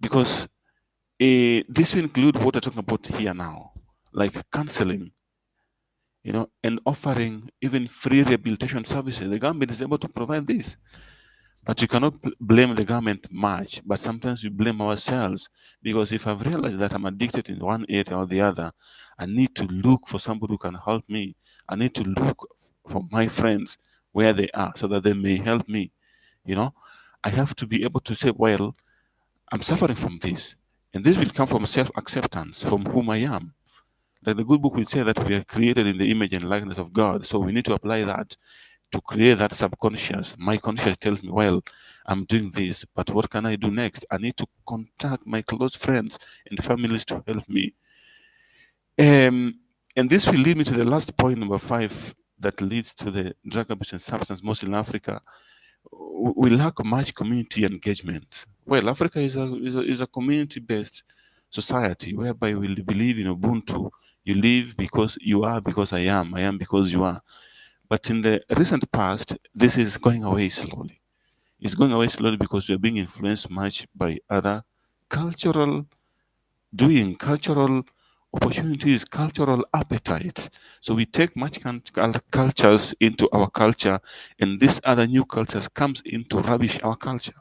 C: because this will include what I'm talking about here now, like counseling, and offering even free rehabilitation services. The government is able to provide this. But you cannot blame the government much, but sometimes we blame ourselves, because if I've realized that I'm addicted in one area or the other, I need to look for somebody who can help me. I need to look for my friends where they are so that they may help me. I have to be able to say, well, I'm suffering from this, and this will come from self-acceptance, from whom I am. Like the good book will say that we are created in the image and likeness of God, so we need to apply that to create that subconscious. My conscious tells me, well, I'm doing this, but what can I do next? I need to contact my close friends and families to help me. And this will lead me to the last point, number 5, that leads to the drug abuse and substance, mostly in Africa. We lack much community engagement. Well, Africa is a community-based society whereby we believe in Ubuntu. You live because you are, because I am because you are. But in the recent past, this is going away slowly. It's going away slowly because we are being influenced much by other cultural opportunities, cultural appetites. So we take much cultures into our culture, and this other new cultures comes in to rubbish our culture,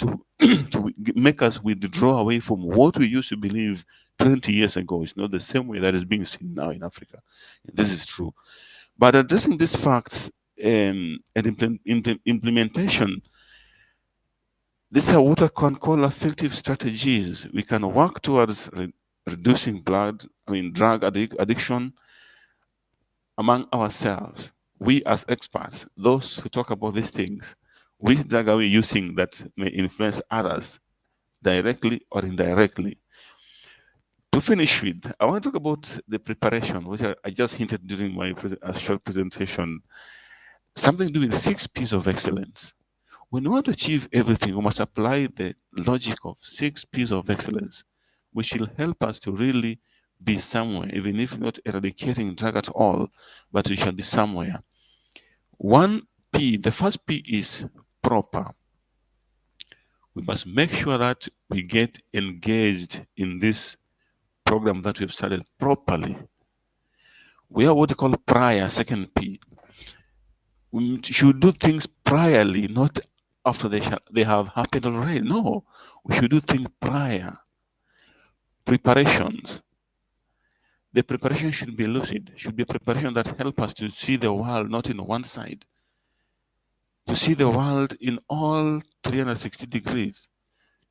C: to to make us withdraw away from what we used to believe 20 years ago. It's not the same way that is being seen now in Africa. This is true. But addressing these facts and implementation, these are what I can call effective strategies. We can work towards reducing drug addiction among ourselves. We as experts, those who talk about these things, which drug are we using that may influence others directly or indirectly? To finish with, I want to talk about the preparation, which I just hinted during my short presentation. Something to do with 6 P's of excellence. When we want to achieve everything, we must apply the logic of 6 P's of excellence, which will help us to really be somewhere, even if not eradicating drug at all, but we shall be somewhere. 1P, the first P is proper. We must make sure that we get engaged in this program that we've started properly. We are what we call prior, second P. We should do things priorly, not after they have happened already. No, we should do things prior. Preparations. The preparation should be lucid, should be a preparation that helps us to see the world not in one side, to see the world in all 360 degrees,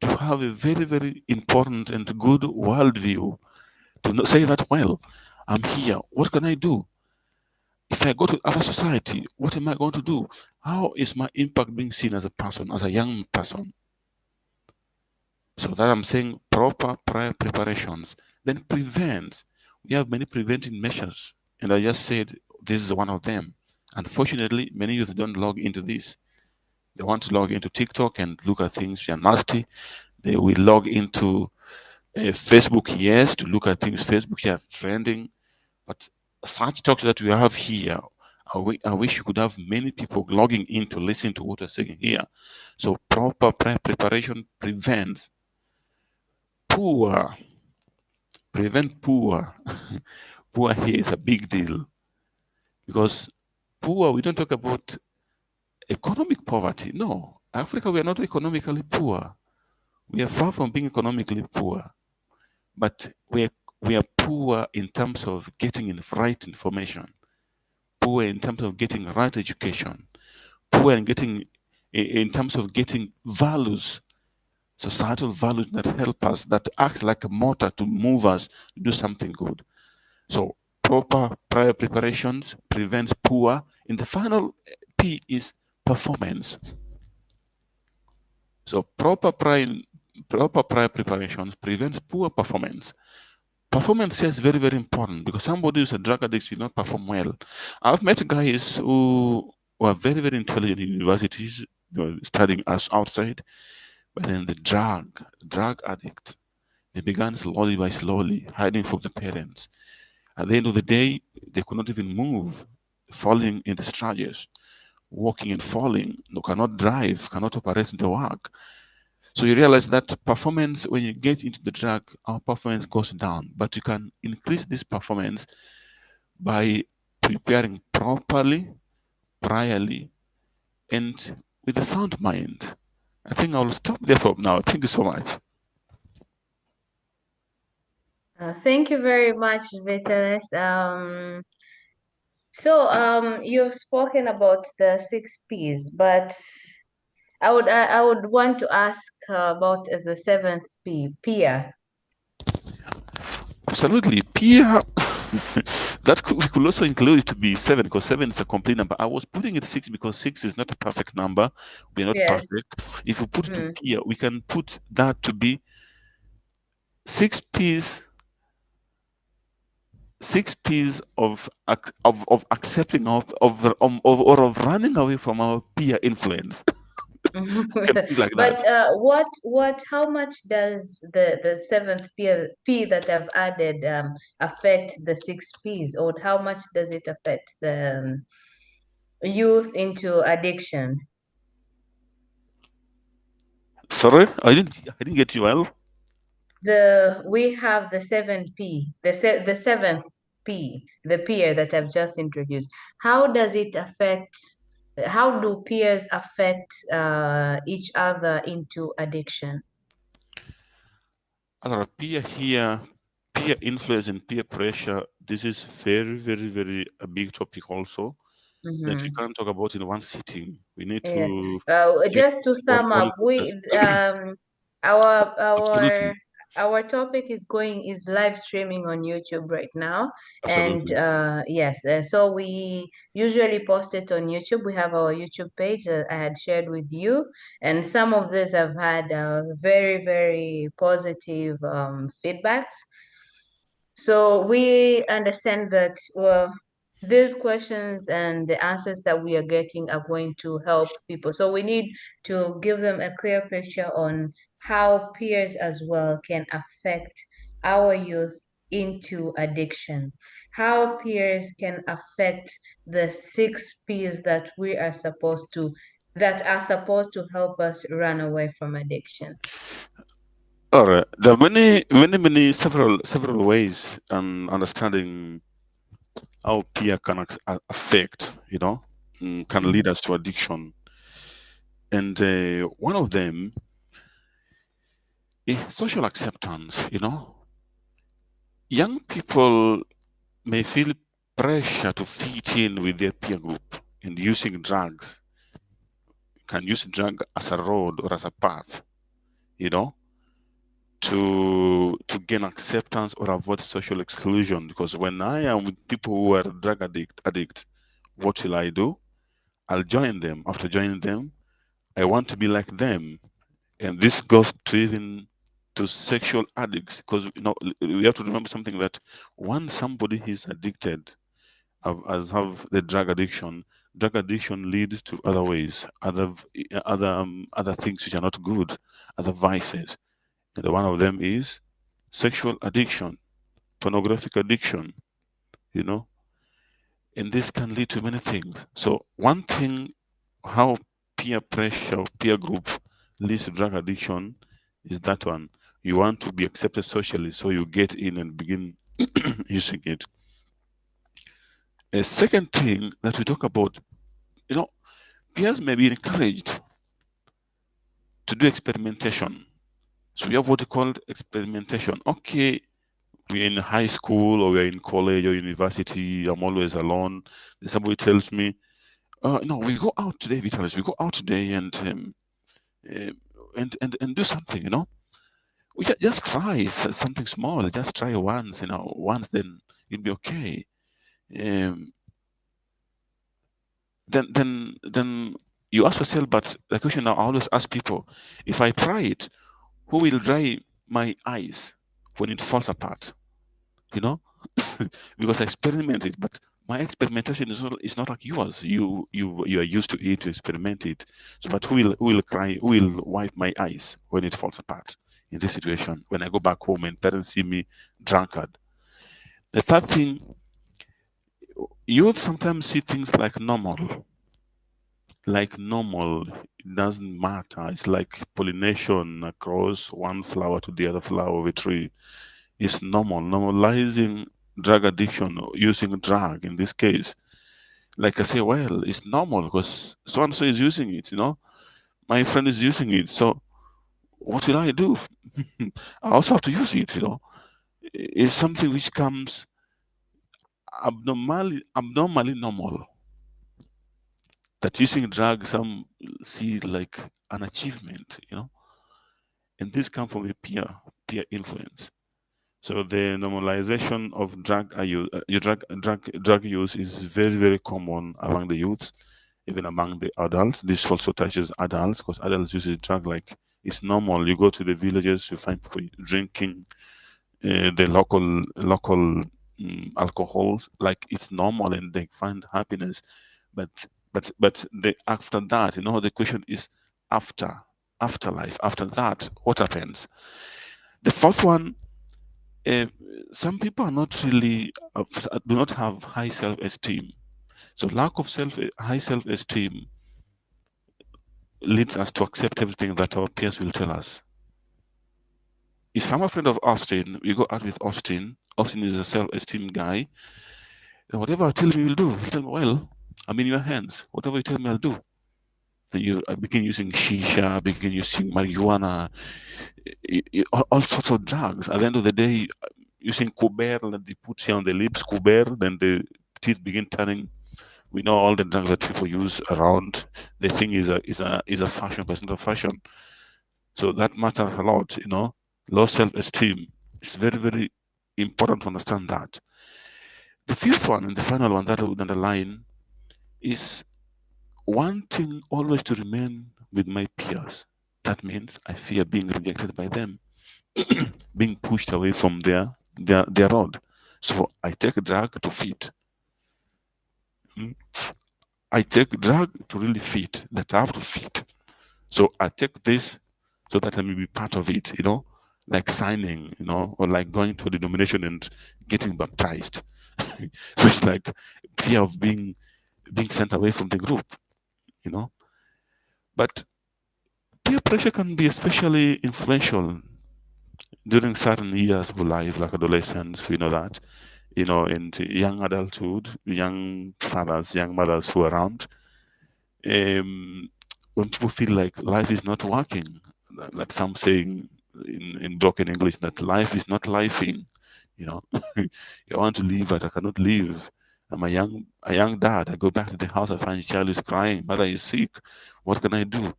C: to have a very, very important and good worldview, to say that, well, I'm here, what can I do? If I go to other society, what am I going to do? How is my impact being seen as a person, as a young person? So that I'm saying proper prior preparations. Then prevent. We have many preventing measures. And I just said this is one of them. Unfortunately, many youth don't log into this. They want to log into TikTok and look at things which are nasty. They will log into Facebook, yes, to look at things Facebook which are trending. But such talks that we have here, I wish you could have many people logging in to listen to what we're saying here. So proper preparation prevents poor. Prevent poor. Poor here is a big deal, because poor, we don't talk about economic poverty. No, Africa, we are not economically poor. We are far from being economically poor, but we are poor in terms of getting right information, poor in terms of getting right education, poor in terms of getting values, societal values that help us, that act like a motor to move us to do something good. So proper prior preparations prevents poor. And the final P is performance. So proper prior preparations prevents poor performance. Performance is very, very important, because somebody who's a drug addict will not perform well. I've met guys who are very, very intelligent in universities, studying us outside, but then the drug addict, they began slowly by slowly, hiding from the parents. At the end of the day, they could not even move, falling in the strategies, walking and falling, cannot drive, cannot operate in the work. So you realize that performance, when you get into the drug, our performance goes down. But you can increase this performance by preparing properly, priorly, and with a sound mind. I think I'll stop there for now. Thank you so much.
B: Thank you very much, Vitalis. So you've spoken about the 6 Ps, but I would want to ask about the seventh P, peer.
C: Absolutely. Peer, that we could also include it to be 7 because 7 is a complete number. I was putting it 6 because 6 is not a perfect number. We're not
B: Yes.
C: perfect. If we put it to
B: Mm.
C: peer, we can put that to be 6 Ps. 6 Ps of accepting or of running away from our peer influence. Like
B: But
C: that.
B: how much does the seventh P that I've added affect the 6 Ps, or how much does it affect the youth into addiction?
C: Sorry, I didn't get you well.
B: We have the 7P, the seventh P, the peer that I've just introduced. How does it affect? How do peers affect each other into addiction?
C: Other peer here, peer influence and peer pressure. This is very, very, very a big topic also that we
B: Mm-hmm.
C: can't talk about in one sitting. We need
B: Yeah.
C: to get
B: Just to
C: one
B: sum
C: one
B: up,
C: of
B: we
C: this.
B: our
C: Absolutely,
B: our topic is live streaming on YouTube right now, and
C: absolutely.
B: yes, so we usually post it on YouTube. We have our YouTube page that I had shared with you, and some of this have had very, very positive feedbacks. So we understand that, well, these questions and the answers that we are getting are going to help people. So we need to give them a clear picture on how peers as well can affect our youth into addiction, how peers can affect the 6 Ps that are supposed to help us run away from addiction.
C: All right. There are many, several ways and understanding how peer can affect. Can lead us to addiction, and one of them is social acceptance. Young people may feel pressure to fit in with their peer group, and using drugs can use drug as a road or as a path, you know, to gain acceptance or avoid social exclusion. Because when I am with people who are drug addict, what will I do? I'll join them. After joining them, I want to be like them. And this goes to even to sexual addicts, because we have to remember something, that once somebody is addicted, have the drug addiction leads to other ways, other things which are not good, other vices. And one of them is sexual addiction, pornographic addiction, you know, and this can lead to many things. So one thing, how peer pressure, peer group leads to drug addiction is that one. You want to be accepted socially, so you get in and begin using it. A second thing that we talk about, peers may be encouraged to do experimentation. So we have what we call experimentation. Okay, we're in high school or we're in college or university, I'm always alone. Then somebody tells me, no, we go out today, Vitalis. We go out today uh, and do something, We just try something small. Just try once, then you'll be okay. Um, then you ask yourself, but the question now I always ask people, if I try it, who will dry my eyes when it falls apart? You know, because I experimented, but my experimentation is not like yours. You are used to it, to experiment it. So, but who will cry? Who will wipe my eyes when it falls apart? In this situation, when I go back home and parents see me drunkard. The third thing, youth sometimes see things like normal. Like normal, it doesn't matter. It's like pollination across one flower to the other flower of a tree. It's normal, normalizing drug addiction or using drug in this case. Like I say, well, it's normal because so and so is using it, my friend is using it, so what will I do? I also have to use it, It's something which comes abnormally normal. That using drugs, some see like an achievement, and this comes from the peer influence. So the normalization of drug use is very, very common among the youths, even among the adults. This also touches adults because adults use the drug like it's normal. You go to the villages, you find people drinking the local alcohols like it's normal, and they find happiness. But after that, the question is afterlife. After that, what happens? The fourth one, some people are not really do not have high self-esteem. So lack of high self-esteem leads us to accept everything that our peers will tell us. If I'm a friend of Austin, we go out with Austin. Austin is a self-esteem guy. And whatever I tell him, he will do. He'll tell me, well, I'm in your hands. Whatever you tell me, I'll do. So I begin using shisha, I begin using marijuana, all sorts of drugs. At the end of the day, using kuber that they put here on the lips, kuber, then the teeth begin turning. We know all the drugs that people use around. The thing is a fashion, percent of fashion. So that matters a lot, Low self-esteem. It's very, very important to understand that. The fifth one and the final one that I would underline is wanting always to remain with my peers. That means I fear being rejected by them, being pushed away from their road. So I take a drug to fit. I take drug to really fit, that I have to fit. So I take this so that I may be part of it, like signing, or like going to a denomination and getting baptized. So it's like fear of being sent away from the group, But peer pressure can be especially influential during certain years of life, like adolescence, we know that, and young adulthood, young fathers, young mothers who are around. When people feel like life is not working, like some saying in broken English that life is not lifing, I want to leave, but I cannot leave. I'm a young dad. I go back to the house, I find child is crying, mother is sick. What can I do?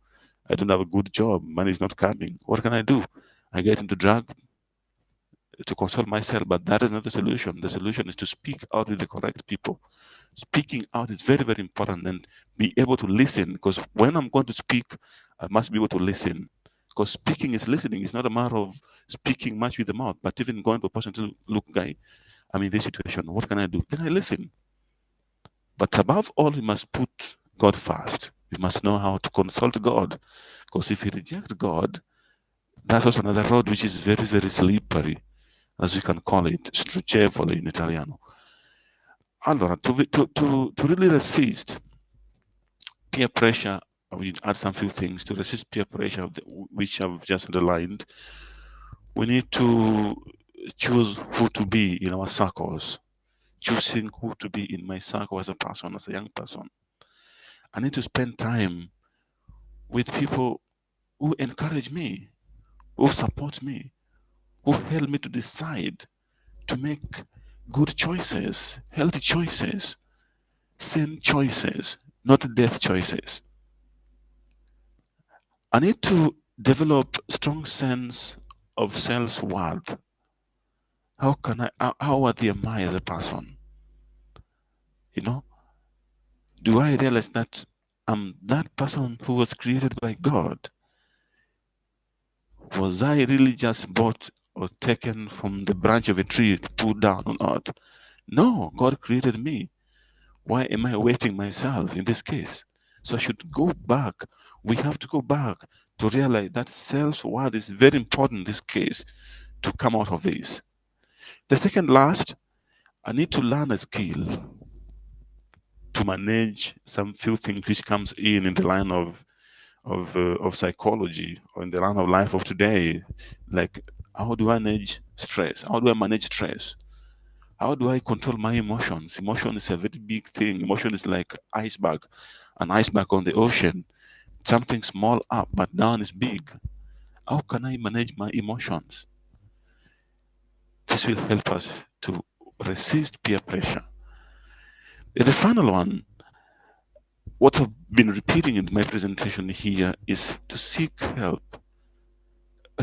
C: I don't have a good job. Money is not coming. What can I do? I get into drug to console myself, but that is not the solution. The solution is to speak out with the correct people. Speaking out is very, very important, and be able to listen, because when I'm going to speak, I must be able to listen. Because speaking is listening. It's not a matter of speaking much with the mouth, but even going to a person to look, guy, I'm in this situation. What can I do? Then I listen. But above all, we must put God first. We must know how to consult God. Because if we reject God, that's also another road which is very, very slippery, as we can call it, strucevole in Italiano. Allora, to really resist peer pressure, we add some few things. To resist peer pressure, which I've just underlined, we need to choose who to be in our circles. Choosing who to be in my circle as a person, as a young person. I need to spend time with people who encourage me, who support me, who help me to decide to make good choices, healthy choices, sane choices, not death choices. I need to develop strong sense of self-worth. How worthy am I as a person? Do I realize that I'm that person who was created by God? Was I really just bought or taken from the branch of a tree to put down on earth? No, God created me. Why am I wasting myself in this case? So I should go back. We have to go back to realize that self-worth is very important in this case to come out of this. The second last, I need to learn a skill to manage some few things which comes in the line of psychology, or in the line of life of today. Like, how do I manage stress? How do I manage stress? How do I control my emotions? Emotion is a very big thing. Emotion is like iceberg, an iceberg on the ocean. Something small up, but down is big. How can I manage my emotions? This will help us to resist peer pressure. The final one, what I've been repeating in my presentation here, is to seek help,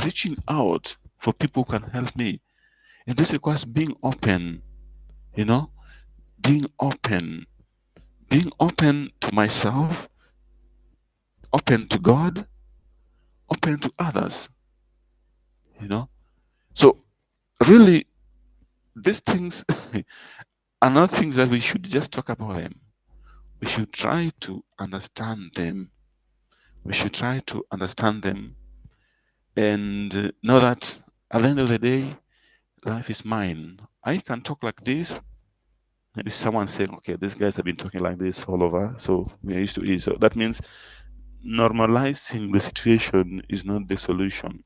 C: reaching out for people who can help me. And this requires being open, you know, being open to myself, open to God, open to others, you know. So really, these things are not things that we should just talk about them. We should try to understand them. We should try to understand them and know that at the end of the day, life is mine. I can talk like this. Maybe someone saying, okay, these guys have been talking like this all over, so we are used to it. So that means normalizing the situation is not the solution.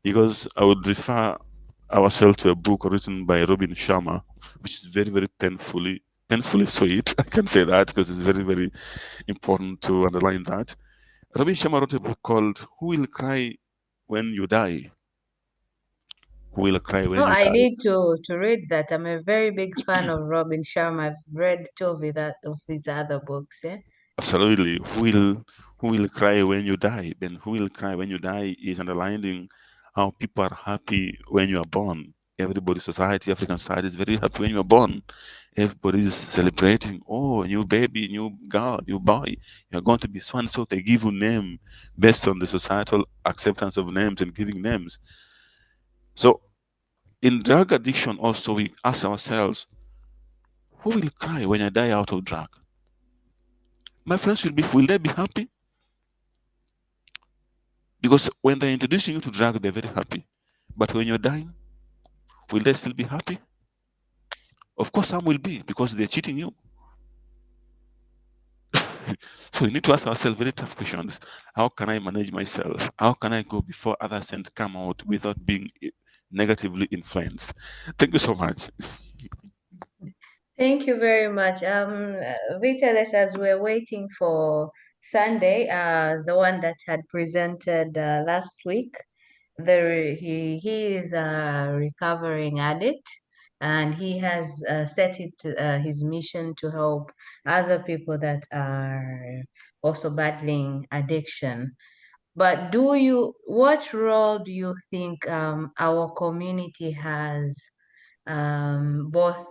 C: Because I would refer ourselves to a book written by Robin Sharma, which is very, very painfully sweet. I can say that because it's very, very important to underline that. Robin Sharma wrote a book called Who Will Cry When You Die? Who Will Cry When
B: No,
C: You
B: I
C: Die?
B: need to read that. I'm a very big fan of Robin Sharma. I've read two of his other books. Yeah.
C: Absolutely. Who will cry when you die? Then who will cry when you die is underlining how people are happy when you are born. Everybody, society, African society is very happy when you are born. Everybody is celebrating. Oh, new baby, new girl, new boy. You're going to be so and so. They give you name based on the societal acceptance of names and giving names. So in drug addiction also we ask ourselves, who will cry when I die out of drug? My friends will they be happy? Because when they're introducing you to drug, they're very happy. But when you're dying, will they still be happy? Of course, some will be because they're cheating you. So we need to ask ourselves very tough questions. How can I manage myself? How can I go before others and come out without being negatively influenced? Thank you so much.
B: Thank you very much. Vitalis, as we're waiting for Sunday, the one that had presented last week, he is a recovering addict, and he has set his mission to help other people that are also battling addiction. But what role do you think our community has, both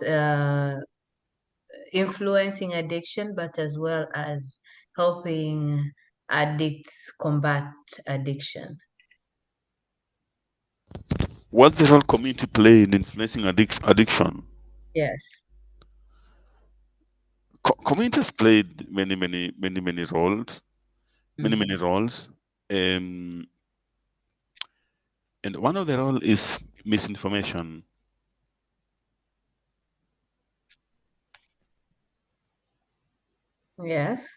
B: influencing addiction, but as well as helping addicts combat addiction?
C: What the role community play in influencing addiction?
B: Yes.
C: Communities played many roles, many
B: Mhm.
C: many roles. Um, and one of the role is misinformation.
B: Yes.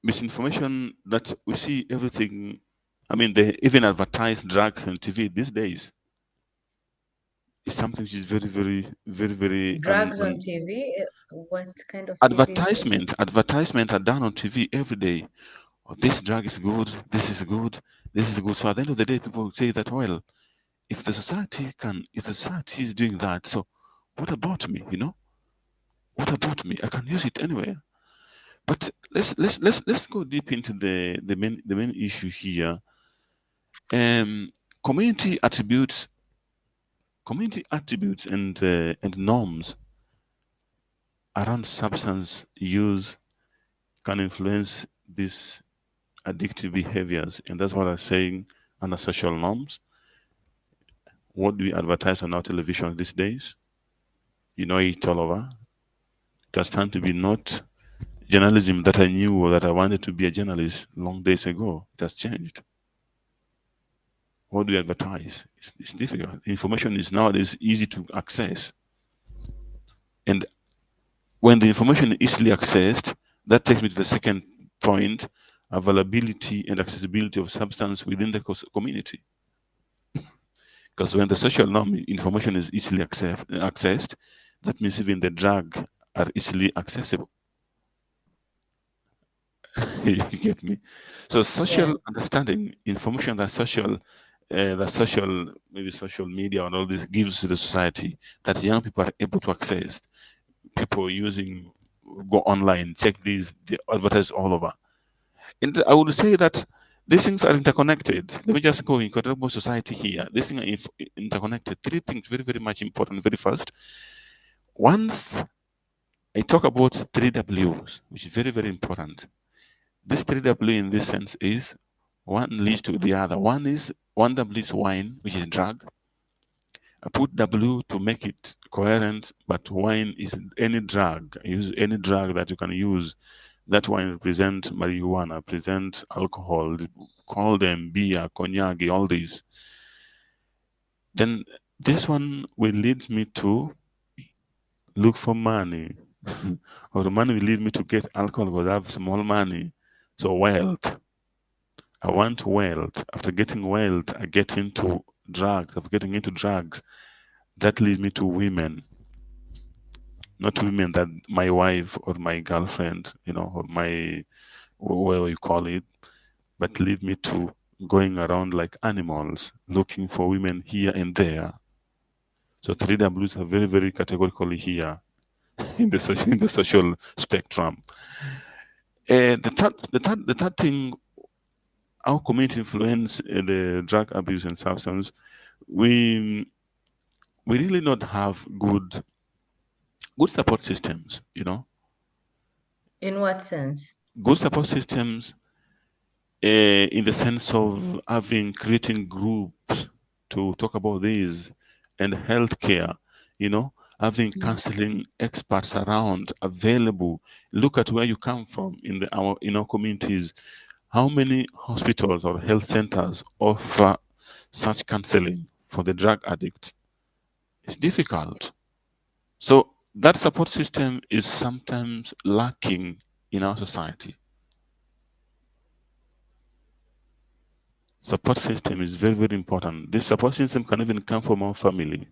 C: Misinformation that we see everything. I mean, they even advertise drugs on TV these days. It's something which is very
B: Drugs on TV? What kind of TV is it?
C: advertisement are done on TV every day. Oh, this drug is good. This is good. This is good. So at the end of the day, people say that, well, if the society is doing that, so what about me? You know, what about me? I can use it anywhere. But let's go deep into the main issue here. Um, community attributes, and norms around substance use can influence these addictive behaviors, and that's what I'm saying under social norms. What do we advertise on our television these days? You know it all over. It has time to be not journalism that I knew or that I wanted to be a journalist long days ago. It has changed. What do we advertise? It's difficult. Information is nowadays easy to access. And when the information is easily accessed, that takes me to the second point, availability and accessibility of substance within the community. Because when the social norm information is easily accessed, that means even the drug are easily accessible. You get me? So social
B: Yeah.
C: understanding, information that social, maybe social media and all this gives to the society, that young people are able to access. People using, go online, check these, they advertise all over. And I would say that these things are interconnected. Let me just go in contemporary society here. These things are interconnected. Three things very, very much important. Very first, once I talk about three W's, which is very, very important. This 3W in this sense is one leads to the other. One W is wine, which is drug. I put W to make it coherent, but wine is any drug. Use any drug that you can use. That wine represent marijuana, present alcohol, call them beer, cognac, all these. Then this one will lead me to look for money. Or the money will lead me to get alcohol because I have small money. So wealth. I want wealth. After getting wealth, I get into drugs. After getting into drugs, that leads me to women. Not women that my wife or my girlfriend, or my, whatever you call it, but lead me to going around like animals, looking for women here and there. So three W's are very, very categorically here in the social spectrum. The third thing, how community influence the drug abuse and substance. We really not have good support systems.
B: In what sense?
C: Good support systems, in the sense of creating groups to talk about this, and healthcare. Having counseling experts around available. Look at where you come from in our communities. How many hospitals or health centers offer such counseling for the drug addicts? It's difficult. So that support system is sometimes lacking in our society. Support system is very, very important. This support system can even come from our family.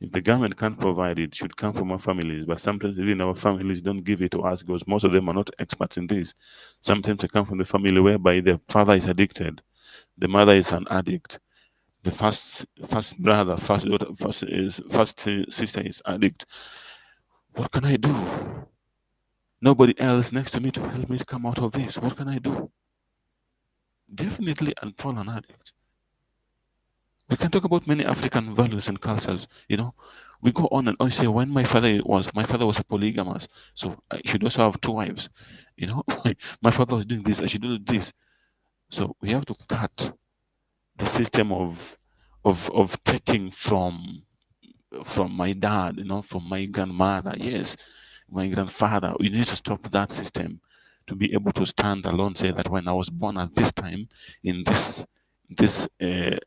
C: If the government can't provide it, it should come from our families. But sometimes even our families don't give it to us because most of them are not experts in this. Sometimes they come from the family whereby the father is addicted, the mother is an addict, the first brother, first daughter, first sister is addict. What can I do? Nobody else next to me to help me to come out of this. What can I do? Definitely unfall an addict. We can talk about many African values and cultures. We go on and on say when my father was a polygamous, so I should also have two wives. My father was doing this, I should do this. So we have to cut the system of taking from my dad, from my grandmother. Yes, my grandfather. We need to stop that system to be able to stand alone. Say that when I was born at this time, in this in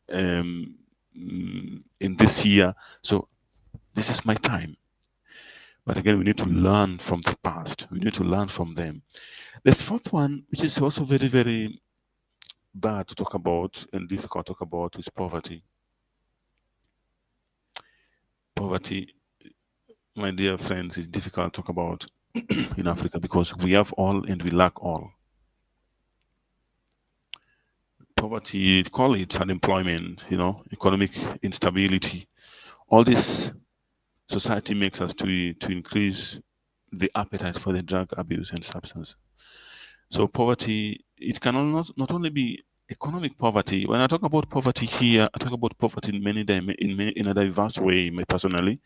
C: this year, so this is my time. But again, we need to learn from the past. We need to learn from them. The fourth one, which is also very, very bad to talk about and difficult to talk about, is poverty. Poverty, my dear friends, is difficult to talk about in Africa because we have all and we lack all. Poverty, call it unemployment, economic instability. All this society makes us to increase the appetite for the drug abuse and substance. So poverty, it can not only be economic poverty. When I talk about poverty here, I talk about poverty in a diverse way. Me personally,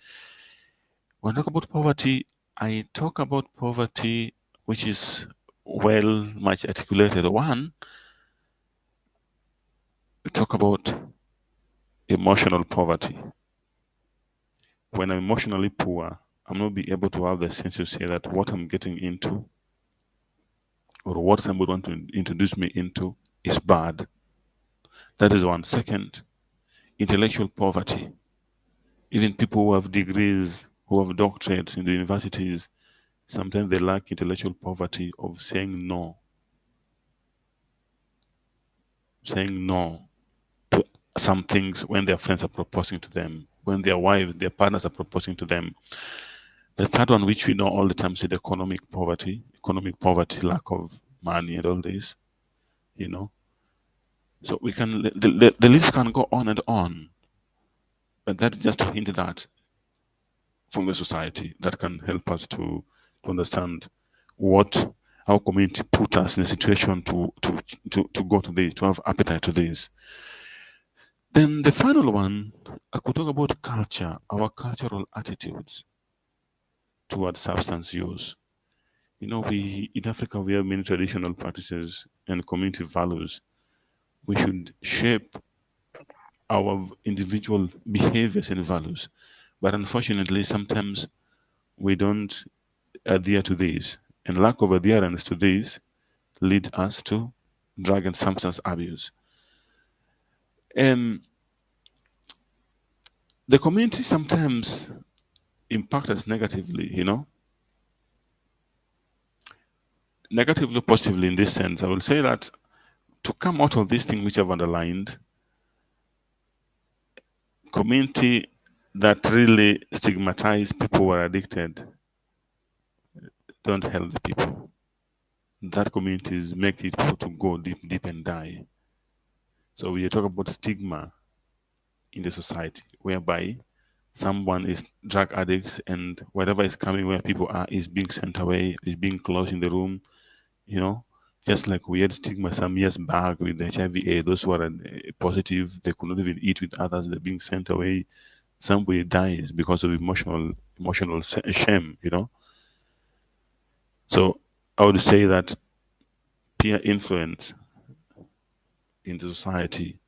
C: when I talk about poverty, I talk about poverty which is well much articulated. One, we talk about emotional poverty. When I'm emotionally poor, I'm not be able to have the sense to say that what I'm getting into or what somebody want to introduce me into is bad. That is one. Second, intellectual poverty. Even people who have degrees, who have doctorates in the universities, sometimes they lack intellectual poverty of saying no. Saying no to some things when their friends are proposing to them, when their wives, their partners are proposing to them. The third one, which we know all the time, is the economic poverty, lack of money and all this, you know. So we can, the list can go on and on, but that's just to hint that from the society that can help us to understand what our community put us in a situation to go to this, to have appetite to this. Then the final one, I could talk about culture, our cultural attitudes towards substance use. You know, we in Africa we have many traditional practices and community values. We should shape our individual behaviors and values, but unfortunately, sometimes we don't adhere to these, and lack of adherence to these lead us to drug and substance abuse. And the community sometimes impact us negatively, you know. Negatively, positively in this sense. I will say that to come out of this thing which I've underlined, community that really stigmatize people who are addicted don't help the people. That communities make it people to go deep and die. So we talk about stigma in the society, whereby someone is drug addicts and whatever is coming where people are is being sent away, is being closed in the room, you know. Just like we had stigma some years back with HIV/AIDS, those who are positive, they could not even eat with others, they're being sent away. Somebody dies because of emotional shame, you know. So I would say that peer influence in the society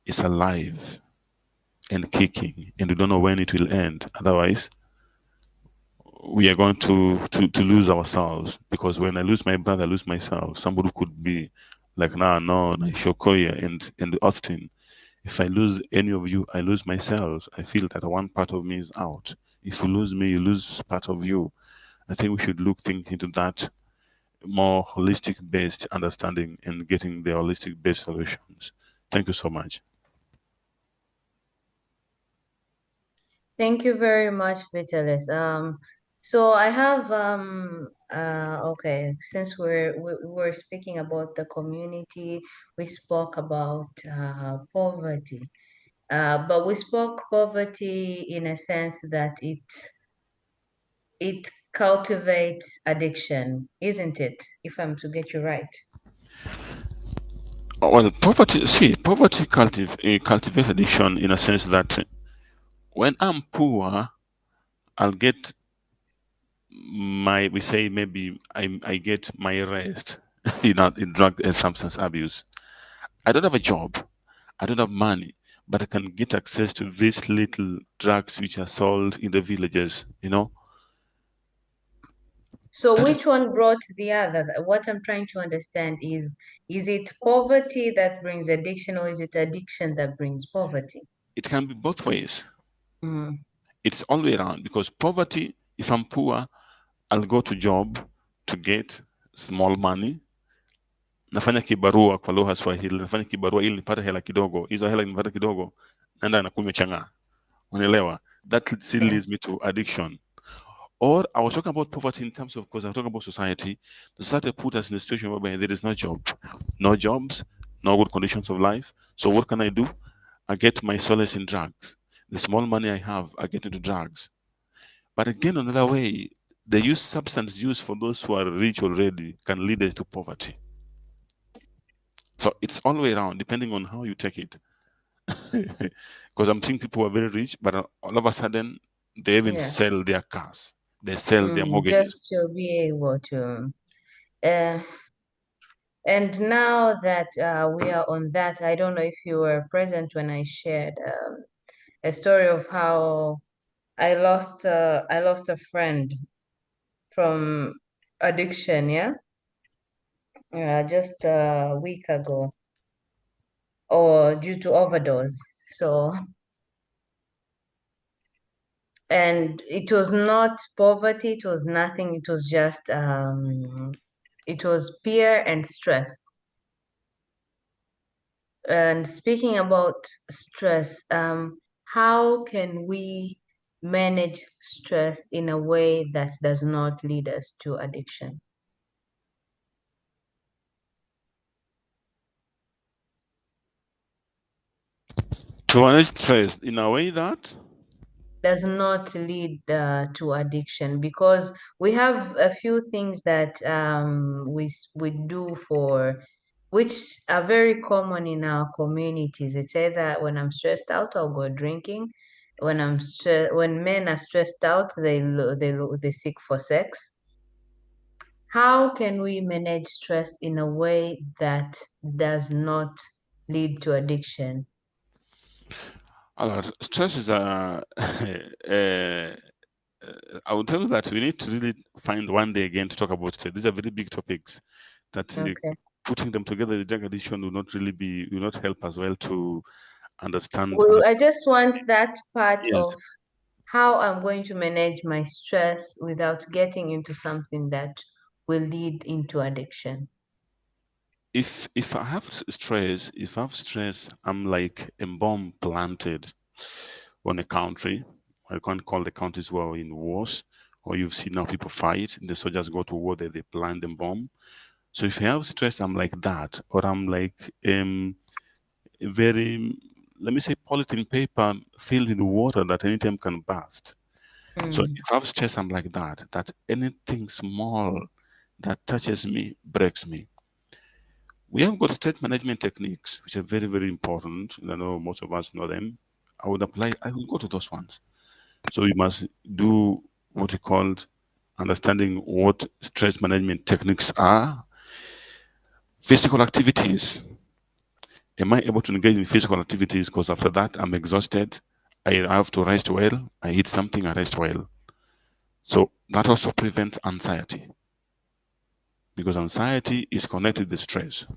C: is alive and kicking, and we don't know when it will end. Otherwise, we are going to lose ourselves, because when I lose my brother, I lose myself. Somebody could be like no, Shokoya and Austin. If I lose any of you, I lose myself. I feel that one part of me is out. If you lose me, you lose part of you. I think we should look things into that more holistic based understanding and getting the holistic based solutions. Thank you so much.
B: Thank you very much, Vitalis. So I have okay, since we're speaking about the community, we spoke about poverty. But we spoke poverty in a sense that it cultivates addiction, isn't it? If I'm to get you right.
C: Well, poverty cultivates addiction in a sense that when I'm poor, I'll get we say maybe I get my rest in drug and substance abuse. I don't have a job, I don't have money, but I can get access to these little drugs which are sold in the villages, you know.
B: So
C: That is,
B: which one brought the other? What I'm trying to understand is it poverty that brings addiction, or is it addiction that brings poverty?
C: it can be both ways.
B: Mm.
C: It's all the way around, because poverty, if I'm poor, I'll go to job to get small money. Nafanya kibarua kwa lugha ya Swahili, nafanya kibarua ili nipate hela kidogo. Hizo hela nipate kidogo, naenda nakunywa chang'aa. Unaelewa? That still
B: Yeah.
C: leads me to addiction. Or I was talking about poverty in terms of, because I was talking about society. The society put us in a situation whereby there is no job, no jobs, no good conditions of life. So what can I do? I get my solace in drugs. The small money I have, I get into drugs. But again, another way, the substance use for those who are rich already can lead us to poverty. So it's all the way around, depending on how you take it. Because I'm seeing people who are very rich, but all of a sudden, they even
B: Yeah.
C: sell their cars. They sell their mortgages.
B: Just to be able to. And now that we are on that, I don't know if you were present when I shared a story of how I lost a friend from addiction, yeah, just a week ago, or due to overdose. So, and it was not poverty, it was nothing, it was just it was fear and stress. And speaking about stress, how can we manage stress in a way that does not lead us to addiction?
C: To manage stress in a way that
B: Does not lead to addiction, because we have a few things that we do for which are very common in our communities. It's either when I'm stressed out, I'll go drinking. When men are stressed out, they seek for sex. How can we manage stress in a way that does not lead to addiction?
C: stress is a I will tell you that we need to really find one day again to talk about it. These are very big topics that
B: Okay.
C: putting them together, the drug addiction will not help as well to understand.
B: Well, I just want that part
C: Yes,
B: of how I'm going to manage my stress without getting into something that will lead into addiction.
C: if I have stress, I'm like a bomb planted on a country. I can't call the countries who are in wars, or you've seen now people fight. The soldiers go to war, they plant them bomb. So if I have stress, I'm like that, or I'm like very, let me say, polythene paper filled with water that anytime can burst. So
B: Mm.
C: if I have stress, I'm like that. That anything small that touches me breaks me. We have got stress management techniques, which are very, very important. I know most of us know them. I will go to those ones. So you must do what you called understanding what stress management techniques are. Physical activities. Am I able to engage in physical activities? Because after that, I'm exhausted. I have to rest well. I eat something, I rest well. So that also prevents anxiety, because anxiety is connected with stress.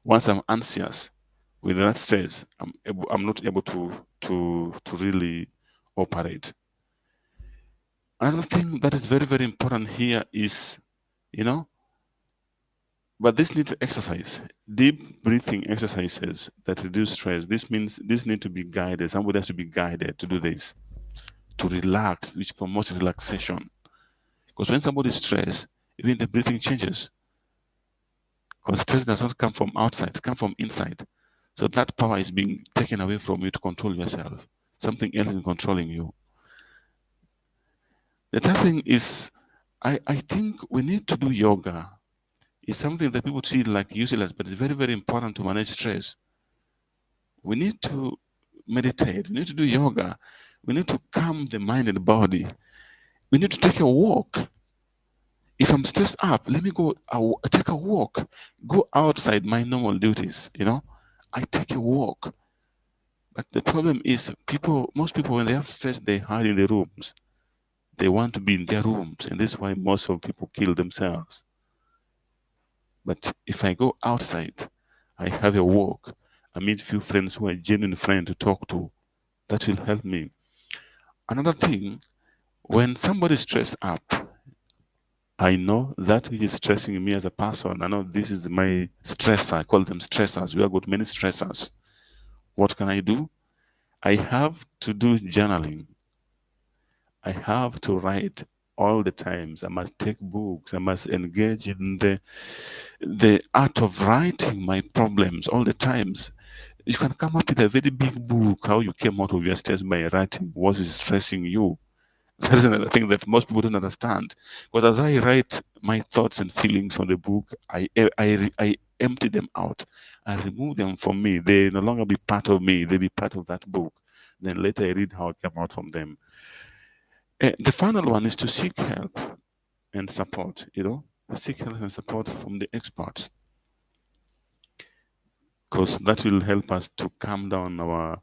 C: Once I'm anxious with that stress, I'm not able to really operate. Another thing that is very, very important here is, you know, but this needs exercise, deep breathing exercises that reduce stress. This means this need to be guided. Somebody has to be guided to do this, to relax, which promotes relaxation. Because when somebody is stressed, even the breathing changes. Because stress does not come from outside, it comes from inside. So that power is being taken away from you to control yourself. Something else is controlling you. The third thing is, I think we need to do yoga. It's something that people see like useless, but it's very, very important to manage stress. We need to meditate. We need to do yoga. We need to calm the mind and the body. We need to take a walk. If I'm stressed up, let me go take a walk. Go outside my normal duties, I take a walk. But the problem is most people, when they have stress, they hide in the rooms. They want to be in their rooms, and that's why most of people kill themselves. But if I go outside, I have a walk, I meet few friends who are genuine friends to talk to, that will help me. Another thing, when somebody is stressed up, I know that which is stressing me as a person. I know this is my stressor. I call them stressors. We have got many stressors. What can I do? I have to do journaling. I have to write all the times. I must take books. I must engage in the art of writing my problems all the times. You can come up with a very big book, how you came out of your stress by writing what is stressing you. That is another thing that most people don't understand. Because as I write my thoughts and feelings on the book, I empty them out. I remove them from me. They no longer be part of me. They be part of that book. Then later I read how I came out from them. The final one is to seek help and support, seek help and support from the experts. Because that will help us to calm down our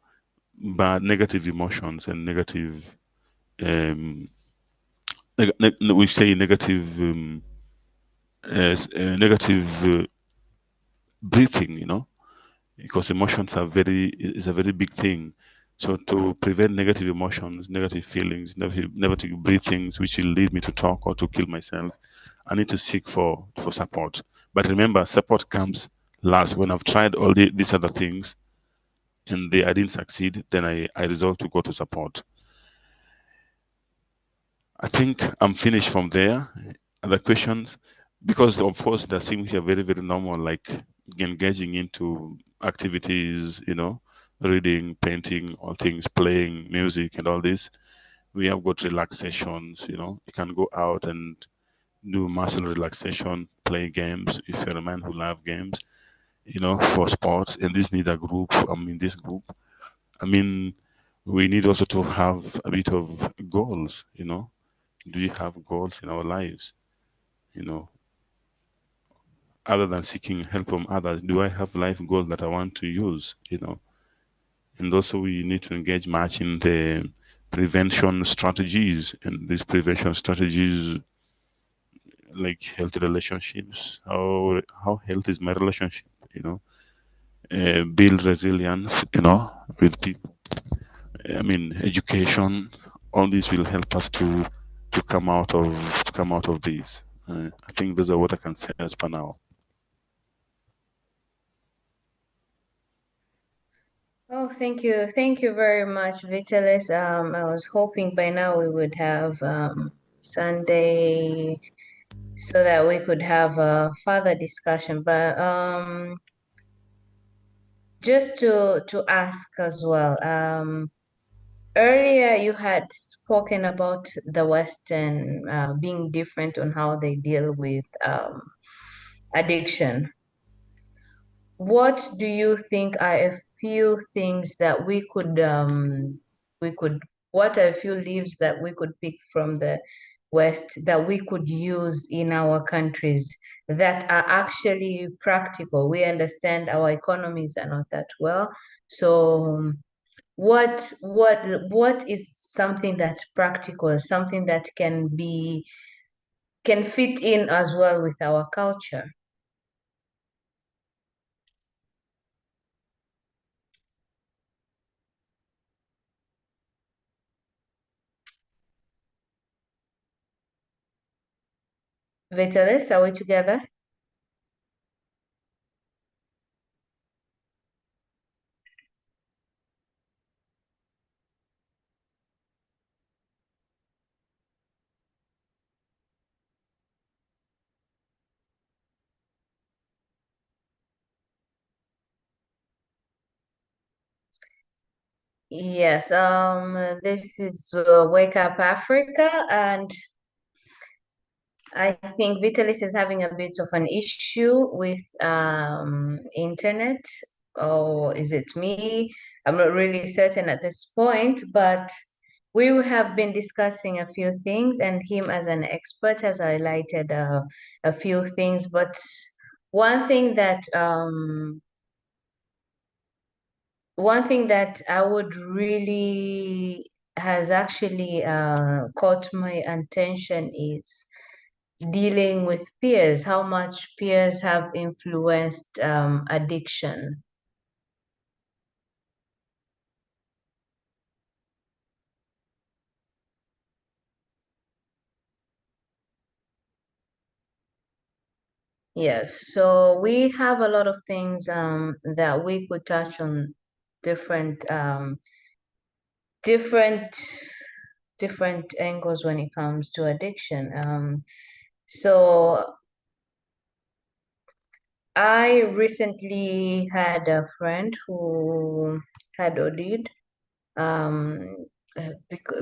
C: bad negative emotions and negative we say negative breathing, because emotions is a very big thing. So to prevent negative emotions, negative feelings, negative breathings, which will lead me to talk or to kill myself, I need to seek for support. But remember, support comes last. When I've tried all these other things and I didn't succeed, then I resolved to go to support. I think I'm finished from there. Other questions? Because of course there seems here very, very normal, like engaging into activities, reading, painting, all things, playing music and all this. We have got relaxations, you can go out and do muscle relaxation, play games if you're a man who love games, for sports. And this needs a group. I'm in this group. I mean, we need also to have a bit of goals, Do we have goals in our lives? Other than seeking help from others, do I have life goals that I want to use, And also we need to engage much in the prevention strategies, and these prevention strategies like healthy relationships, how healthy is my relationship, build resilience, with people. I mean, education, all this will help us to come out of these. I think those are what I can say as per now.
B: Oh, thank you. Thank you very much, Vitalis. I was hoping by now we would have Sunday so that we could have a further discussion. But just to ask as well, earlier you had spoken about the Western being different on how they deal with addiction. What do you think are a few things that what are a few leaves that we could pick from the West that we could use in our countries that are actually practical? We understand our economies are not that well. So what is something that's practical, something that can fit in as well with our culture? Vitalis, are we together? Yes, this is Wake Up Africa, and I think Vitalis is having a bit of an issue with internet, or is it me? I'm not really certain at this point, but we have been discussing a few things, and him as an expert has highlighted a few things. But one thing that I would really has actually caught my attention is dealing with peers, how much peers have influenced addiction. Yes, so we have a lot of things that we could touch on different different different angles when it comes to addiction. So I recently had a friend who had OD'd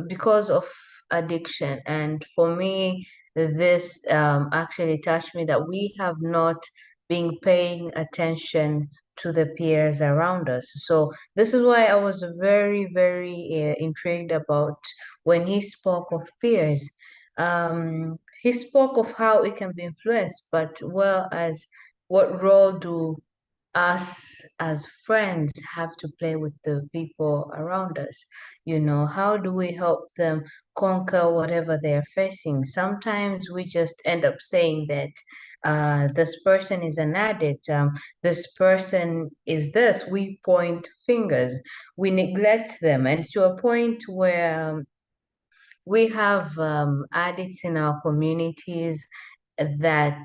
B: because of addiction. And for me, this actually touched me that we have not been paying attention to the peers around us. So this is why I was very, very intrigued about when he spoke of peers. He spoke of how it can be influenced, but well as what role do us as friends have to play with the people around us? How do we help them conquer whatever they're facing? Sometimes we just end up saying that this person is an addict, this person is this. We point fingers, we neglect them, and to a point where we have addicts in our communities that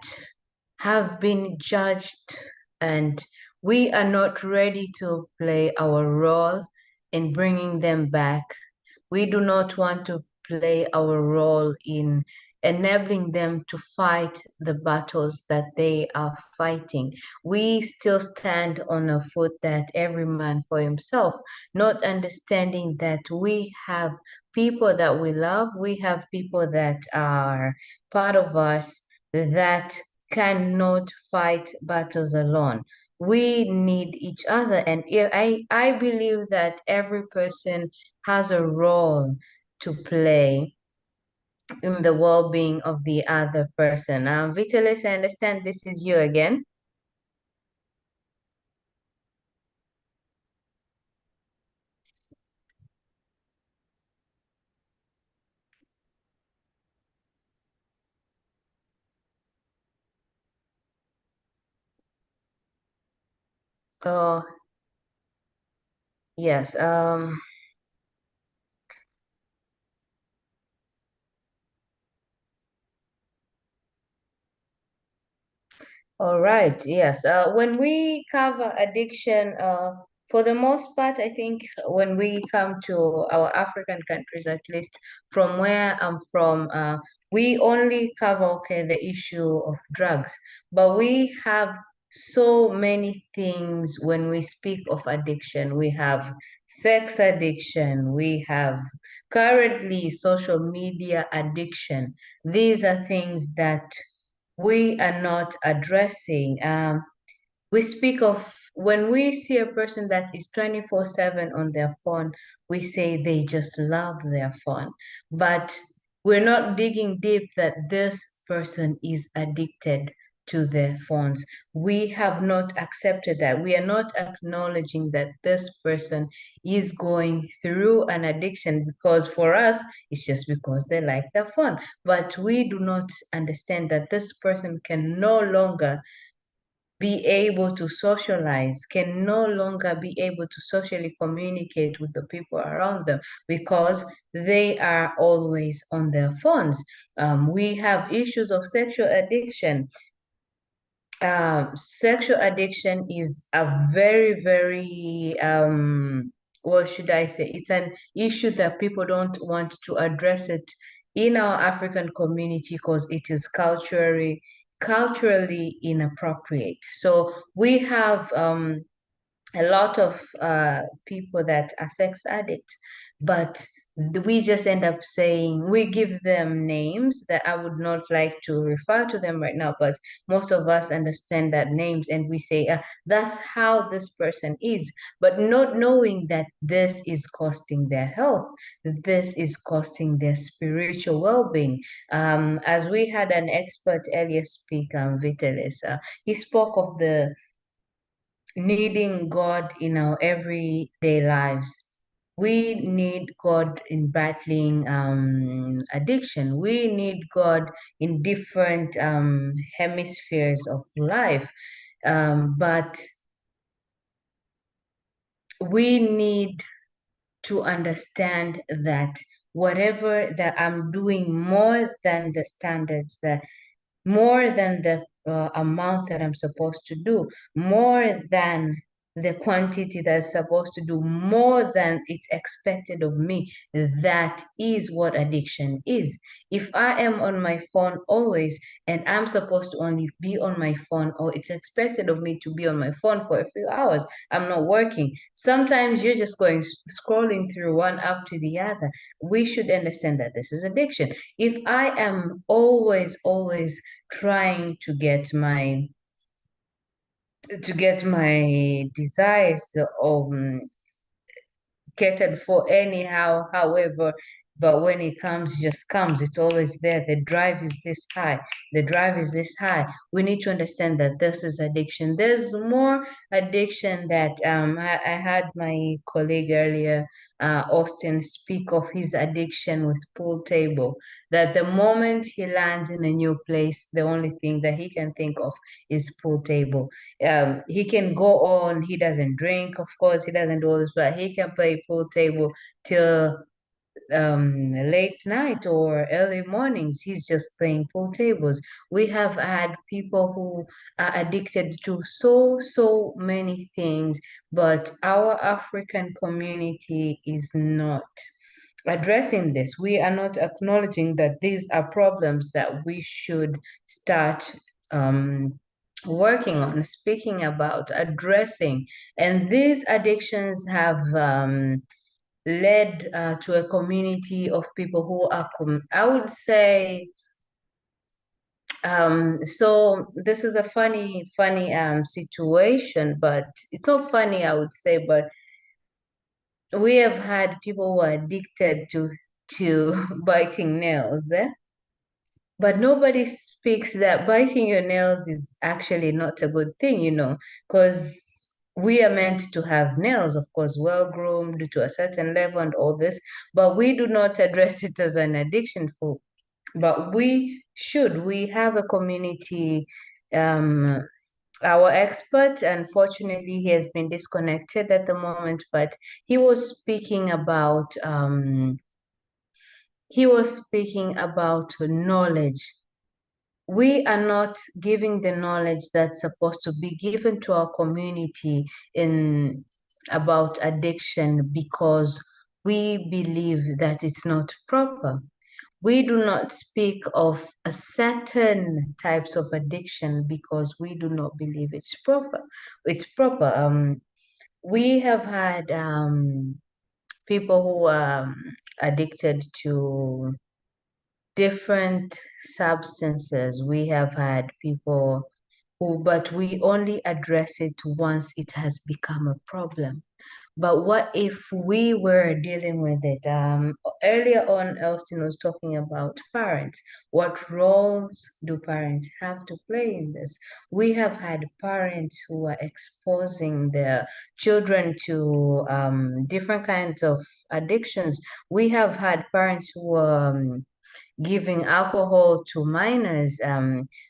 B: have been judged and we are not ready to play our role in bringing them back. We do not want to play our role in enabling them to fight the battles that they are fighting. We still stand on a foot that every man for himself, not understanding that we have people that we love, we have people that are part of us that cannot fight battles alone. We need each other. And I believe that every person has a role to play in the well-being of the other person. Vitalis, I understand this is you again. Oh, yes. All right, yes. When we cover addiction, for the most part, I think when we come to our African countries, at least from where I'm from, we only cover, okay, the issue of drugs, but we have so many things when we speak of addiction. We have sex addiction, we have currently social media addiction. These are things that we are not addressing. We speak of when we see a person that is 24/7 on their phone, we say they just love their phone. But we're not digging deep that this person is addicted to their phones. We have not accepted that. We are not acknowledging that this person is going through an addiction, because for us, it's just because they like their phone. But we do not understand that this person can no longer be able to socialize, can no longer be able to socially communicate with the people around them because they are always on their phones. We have issues of sexual addiction. Sexual addiction is a very, very, what should I say? It's an issue that people don't want to address it in our African community because it is culturally inappropriate. So we have a lot of people that are sex addicts, but we just end up saying we give them names that I would not like to refer to them right now, but most of us understand that names, and we say that's how this person is, but not knowing that this is costing their health, this is costing their spiritual well-being. As we had an expert earlier speak, Vitalis, he spoke of the needing God in our everyday lives. We need God in battling addiction. We need God in different hemispheres of life. But we need to understand that whatever that I'm doing more than the standards, that more than the amount that I'm supposed to do, more than the quantity that's supposed to do, more than it's expected of me. That is what addiction is. If I am on my phone always and I'm supposed to only be on my phone, or it's expected of me to be on my phone for a few hours, I'm not working. Sometimes you're just going scrolling through one app to the other. We should understand that this is addiction. If I am always trying to get my desires catered for anyhow, however, but when it comes, it just comes. It's always there. The drive is this high. The drive is this high. We need to understand that this is addiction. There's more addiction that I had my colleague earlier, Austin, speak of his addiction with pool table. That the moment he lands in a new place, the only thing that he can think of is pool table. He can go on, he doesn't drink, of course, he doesn't do all this, but he can play pool table till late night or early mornings, he's just playing pool tables. We have had people who are addicted to so many things, but our African community is not addressing this. We are not acknowledging that these are problems that we should start working on, speaking about, addressing. And these addictions have led to a community of people who are, I would say, so this is a funny situation, but it's not funny, I would say, but we have had people who are addicted to biting nails, but nobody speaks that biting your nails is actually not a good thing, because we are meant to have nails, of course, well groomed to a certain level and all this, but we do not address it as an addiction but we should. We have a community, our expert, unfortunately, he has been disconnected at the moment, but he was speaking about knowledge. We are not giving the knowledge that's supposed to be given to our community in about addiction because we believe that it's not proper. We do not speak of a certain types of addiction because we do not believe it's proper. It's proper. We have had people who are addicted to different substances. We have had people but we only address it once it has become a problem. But what if we were dealing with it? Earlier on, Austin was talking about parents. What roles do parents have to play in this? We have had parents who are exposing their children to different kinds of addictions. We have had parents who giving alcohol to minors.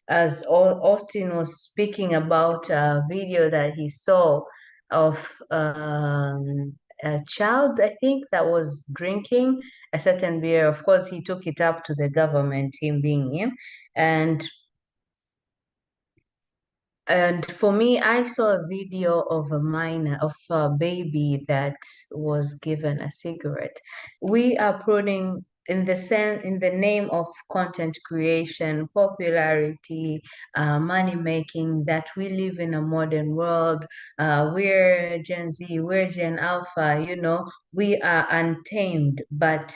B: As Austin was speaking about a video that he saw of a child, I think, that was drinking a certain beer. Of course, he took it up to the government, him being him. And for me, I saw a video of a baby that was given a cigarette. We are putting in the name of content creation, popularity, money making, that we live in a modern world. We're Gen Z, we're Gen Alpha, we are untamed, but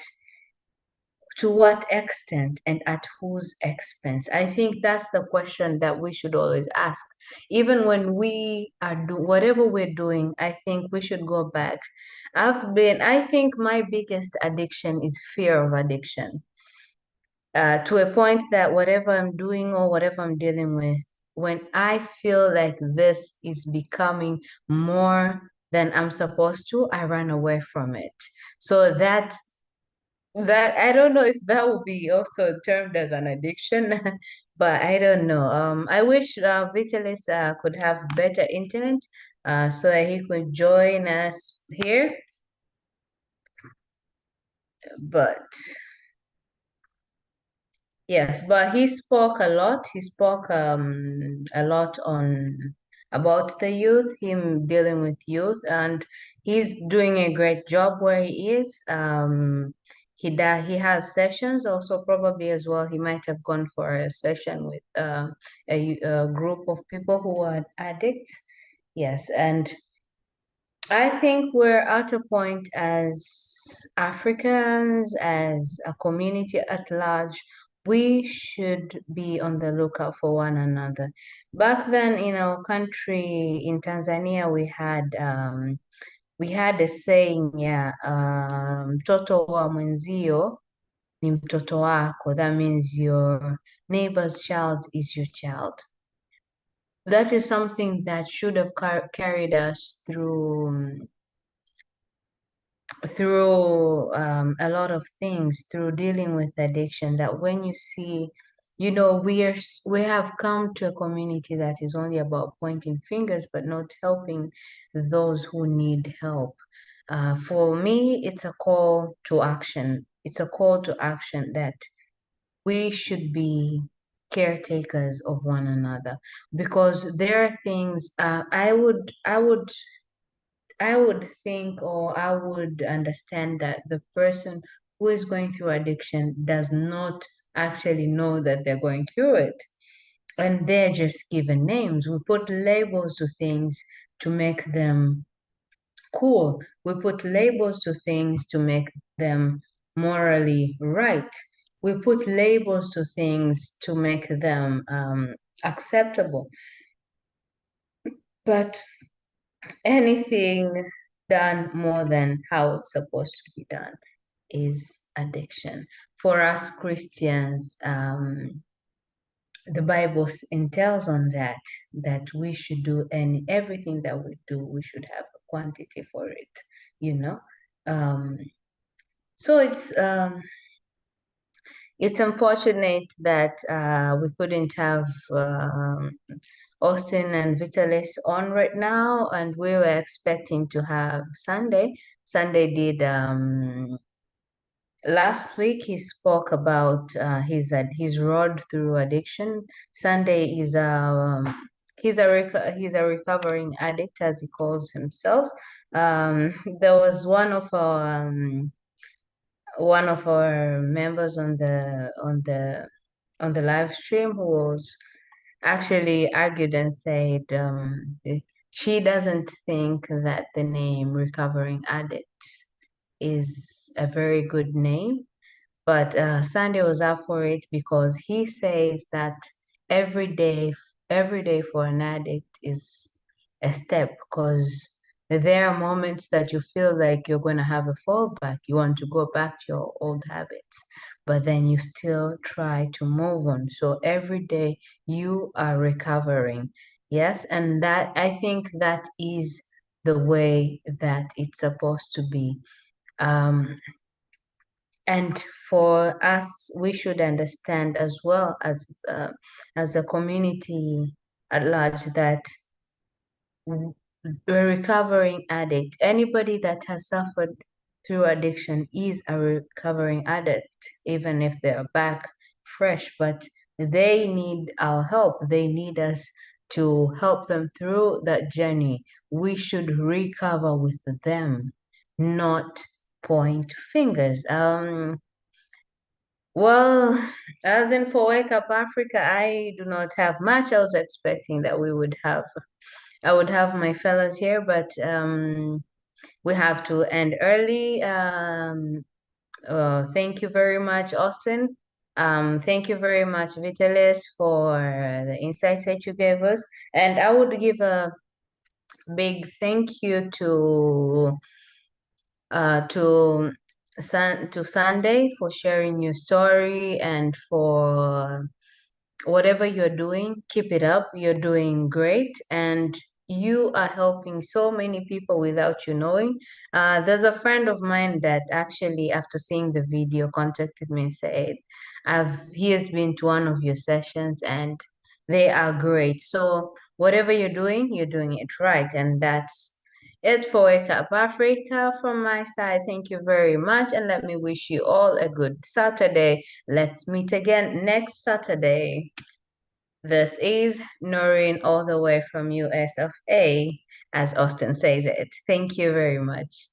B: to what extent and at whose expense? I think that's the question that we should always ask. Even when we are whatever we're doing, I think we should go back. I think my biggest addiction is fear of addiction. To a point that whatever I'm doing or whatever I'm dealing with, when I feel like this is becoming more than I'm supposed to, I run away from it. So that I don't know if that would be also termed as an addiction, but I don't know. I wish Vitalis could have better internet so that he could join us here. But yes, but he spoke a lot. He spoke a lot on about the youth, him dealing with youth, and he's doing a great job where he is. He has sessions also probably as well. He might have gone for a session with a group of people who are addicts. Yes, and I think we're at a point as Africans, as a community at large, we should be on the lookout for one another. Back then in our country, in Tanzania, we had a saying, yeah, mtoto wa mwenzio ni mtoto wako. That means your neighbor's child is your child. That is something that should have carried us through a lot of things, through dealing with addiction, that when you see, we have come to a community that is only about pointing fingers but not helping those who need help. For me, it's a call to action. It's a call to action that we should be caretakers of one another, because there are things I would think, or I would understand that the person who is going through addiction does not actually know that they're going through it. And they're just given names. We put labels to things to make them cool. We put labels to things to make them morally right. We put labels to things to make them acceptable. But anything done more than how it's supposed to be done is addiction. For us Christians, the Bible entails on that we should do, and everything that we do, we should have a quantity for it, you know. So it's unfortunate that we couldn't have Austin and Vitalis on right now, and we were expecting to have Sunday. Sunday did last week he spoke about his road through addiction. Sunday is he's a recovering addict, as he calls himself. There was one of our members on the live stream who was actually argued and said she doesn't think that the name recovering addict is a very good name. But Sandy was up for it because he says that every day, every day for an addict is a step, because there are moments that you feel like you're going to have a fallback. You want to go back to your old habits, but then you still try to move on. So every day you are recovering. Yes, and that I think that is the way that it's supposed to be. And for us, we should understand as well as a community at large that a recovering addict, anybody that has suffered through addiction is a recovering addict, even if they're back fresh, but they need our help. They need us to help them through that journey. We should recover with them, not point fingers. Well, as in for Wake Up Africa, I do not have much. I was expecting that I would have my fellows here, but we have to end early. Thank you very much, Austin. Thank you very much, Vitalis, for the insights that you gave us. And I would give a big thank you to Sunday for sharing your story, and for whatever you're doing, keep it up. You're doing great, and you are helping so many people without you knowing. There's a friend of mine that actually, after seeing the video, contacted me and said, he has been to one of your sessions and they are great. So whatever you're doing it right. And that's it for Wake Up Africa from my side. Thank you very much, and let me wish you all a good Saturday. Let's meet again next Saturday. This is Noreen, all the way from US of A, as Austin says it. Thank you very much.